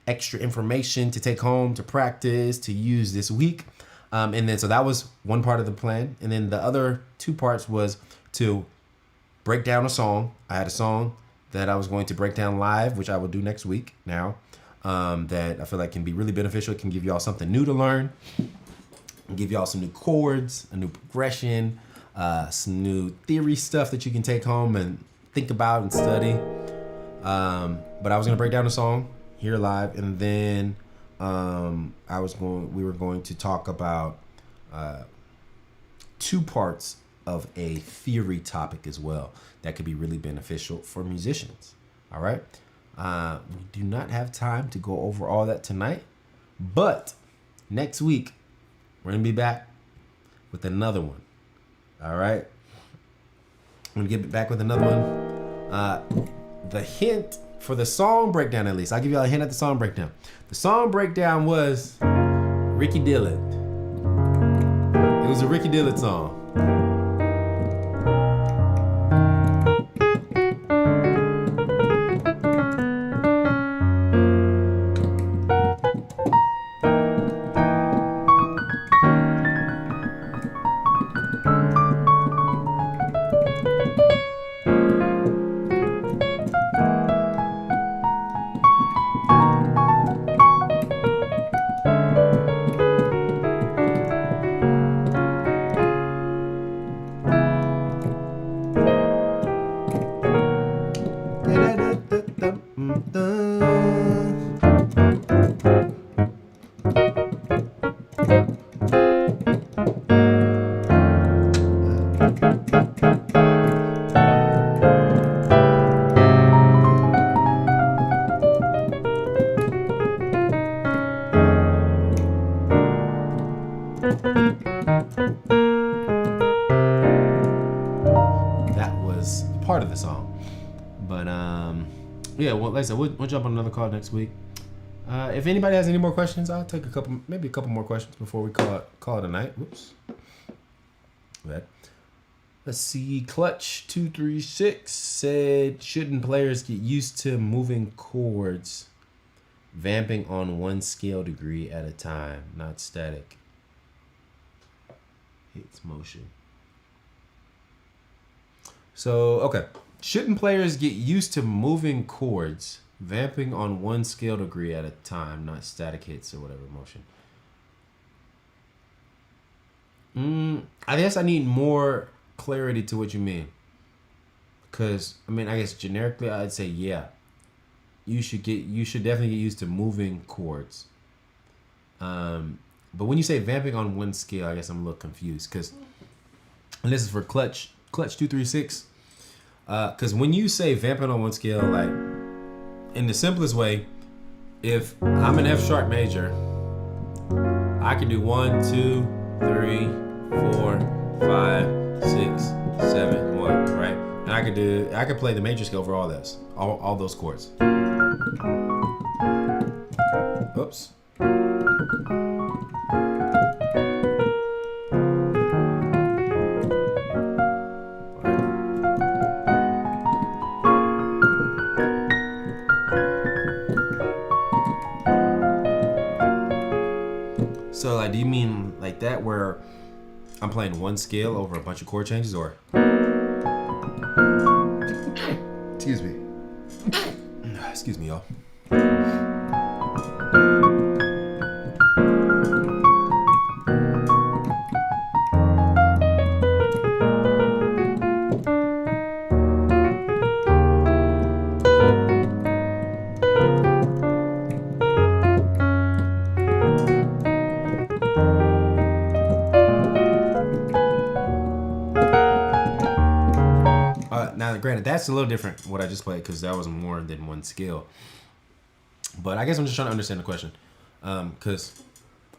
extra information to take home, to practice, to use this week. And then, so that was one part of the plan. And then the other two parts was to break down a song. I had a song that I was going to break down live, which I will do next week now, that I feel like can be really beneficial. It can give y'all something new to learn, give y'all some new chords, a new progression, some new theory stuff that you can take home and think about and study. But I was going to break down a song here live, and then we were going to talk about two parts of a theory topic as well that could be really beneficial for musicians. All right. We do not have time to go over all that tonight, but next week we're going to be back with another one. All right. I'm going to get back with another one. The hint for the song breakdown, at least, I'll give you a hint at the song breakdown. The song breakdown was Ricky Dillard. It was a Ricky Dillard song. Part of the song, but yeah, well, like I said, we'll jump on another call next week. If anybody has any more questions, I'll take maybe a couple more questions before we call it a night. Whoops. Let's see. Clutch 236 said, shouldn't players get used to moving chords, vamping on one scale degree at a time, not static? Hits motion. So, okay. Shouldn't players get used to moving chords, Vamping on one scale degree at a time, not static hits or whatever motion. I guess I need more clarity to what you mean. Because, I mean, I guess generically I'd say, yeah. You should definitely get used to moving chords. But when you say vamping on one scale, I guess I'm a little confused. Because, and this is for clutch 236. Because when you say vamping on one scale, like, in the simplest way, if I'm an F sharp major, I can do 1, 2, 3, 4, 5, 6, 7, 1, right? And I could play the major scale for all this, all those chords. Oops. So, like, do you mean like that where I'm playing one scale over a bunch of chord changes, or? Excuse me. Excuse me, y'all. Now, granted, that's a little different what I just played because that was more than one scale. But I guess I'm just trying to understand the question. Because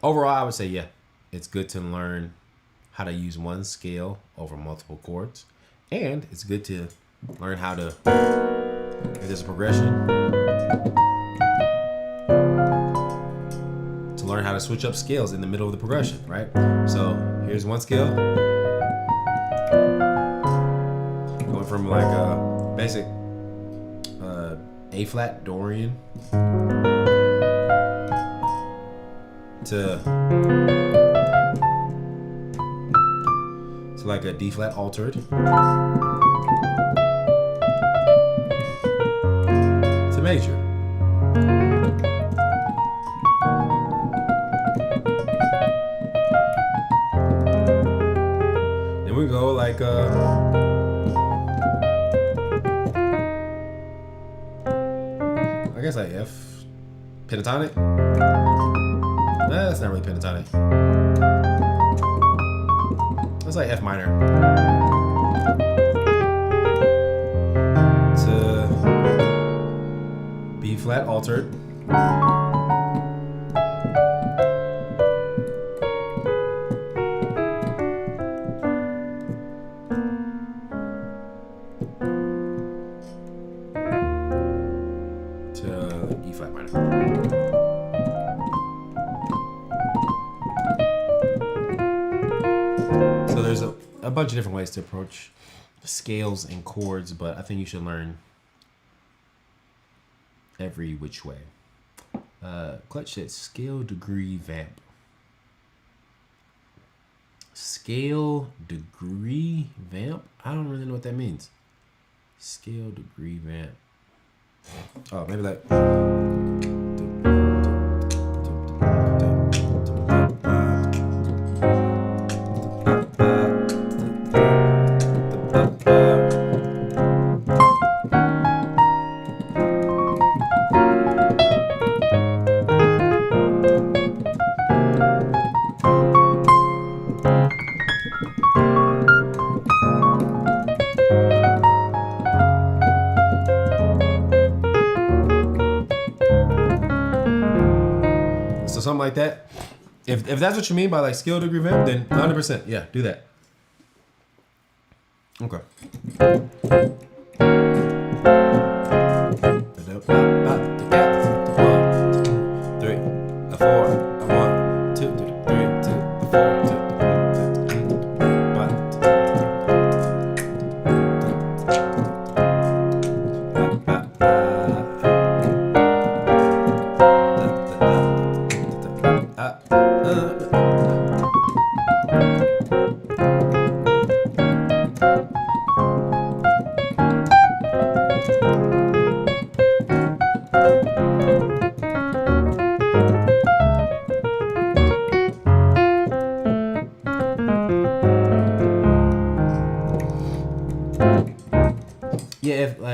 overall, I would say, yeah, it's good to learn how to use one scale over multiple chords. And it's good to learn how to, if there's a progression, to learn how to switch up scales in the middle of the progression, right? So here's one scale. From like a basic A flat Dorian to like a D flat altered to major. Then we go like I guess like F pentatonic. Nah, that's not really pentatonic. That's like F minor to B flat altered to E flat minor. So there's a bunch of different ways to approach scales and chords, but I think you should learn every which way. Clutch said scale degree vamp. Scale degree vamp? I don't really know what that means. Scale degree vamp. Oh, maybe like. So something like that. If that's what you mean by like scale degree vamp, then 100%, yeah, do that. Okay.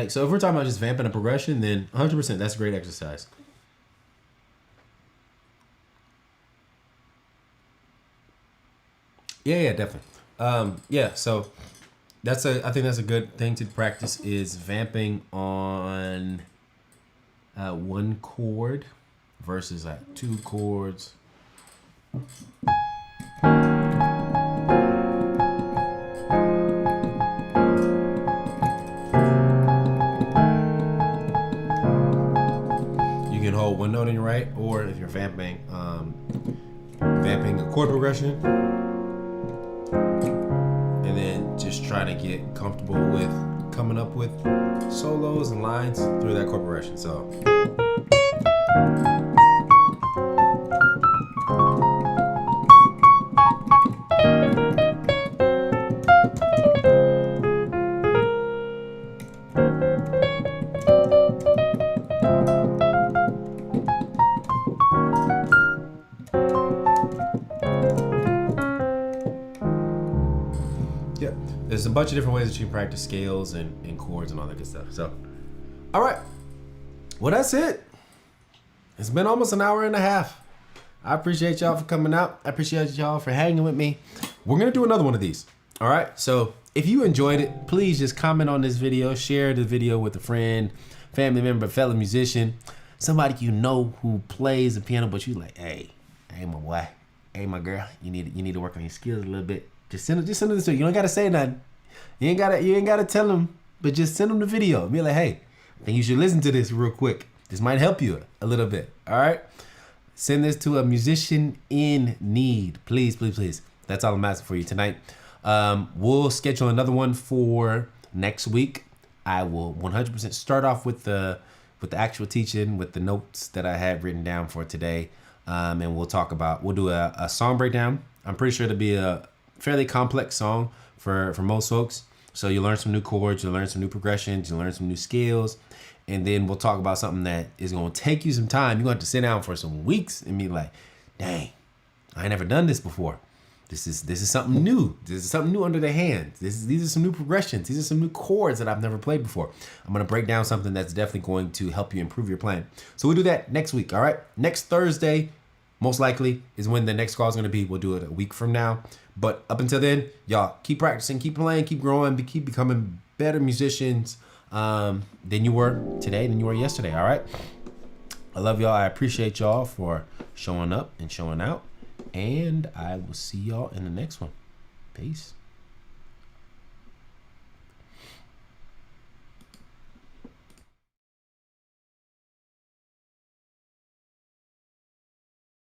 Like, so if we're talking about just vamping a progression, then 100%, that's a great exercise. Yeah, definitely. Yeah, so I think that's a good thing to practice is vamping on one chord versus like two chords. You can hold one note in your right, or if you're vamping a chord progression, and then just try to get comfortable with coming up with solos and lines through that chord progression. So. Yeah, there's a bunch of different ways that you can practice scales and chords and all that good stuff. So, all right. Well, that's it. It's been almost an hour and a half. I appreciate y'all for coming out. I appreciate y'all for hanging with me. We're going to do another one of these. All right. So if you enjoyed it, please just comment on this video, share the video with a friend, family member, fellow musician, somebody you know who plays the piano, but you like, hey, my boy, hey, my girl, you need to work on your skills a little bit. Just send them this. You don't gotta say nothing. You ain't gotta tell them, but just send them the video. Be like, hey, I think you should listen to this real quick. This might help you a little bit. All right. Send this to a musician in need, please. That's all I'm asking for you tonight. We'll schedule another one for next week. I will 100% start off with the actual teaching, with the notes that I had written down for today, and we'll do a song breakdown. I'm pretty sure it'll be a fairly complex song for most folks. So you learn some new chords, you learn some new progressions, you learn some new scales, and then we'll talk about something that is going to take you some time. You're going to have to sit down for some weeks and be like, dang, I ain't never done this before. This is something new. This is something new under the hand. These are some new progressions. These are some new chords that I've never played before. I'm going to break down something that's definitely going to help you improve your playing. So we'll do that next week, all right? Next Thursday, most likely, is when the next call is going to be. We'll do it a week from now. But up until then, y'all keep practicing, keep playing, keep growing, keep becoming better musicians than you were today, than you were yesterday, all right? I love y'all. I appreciate y'all for showing up and showing out. And I will see y'all in the next one. Peace.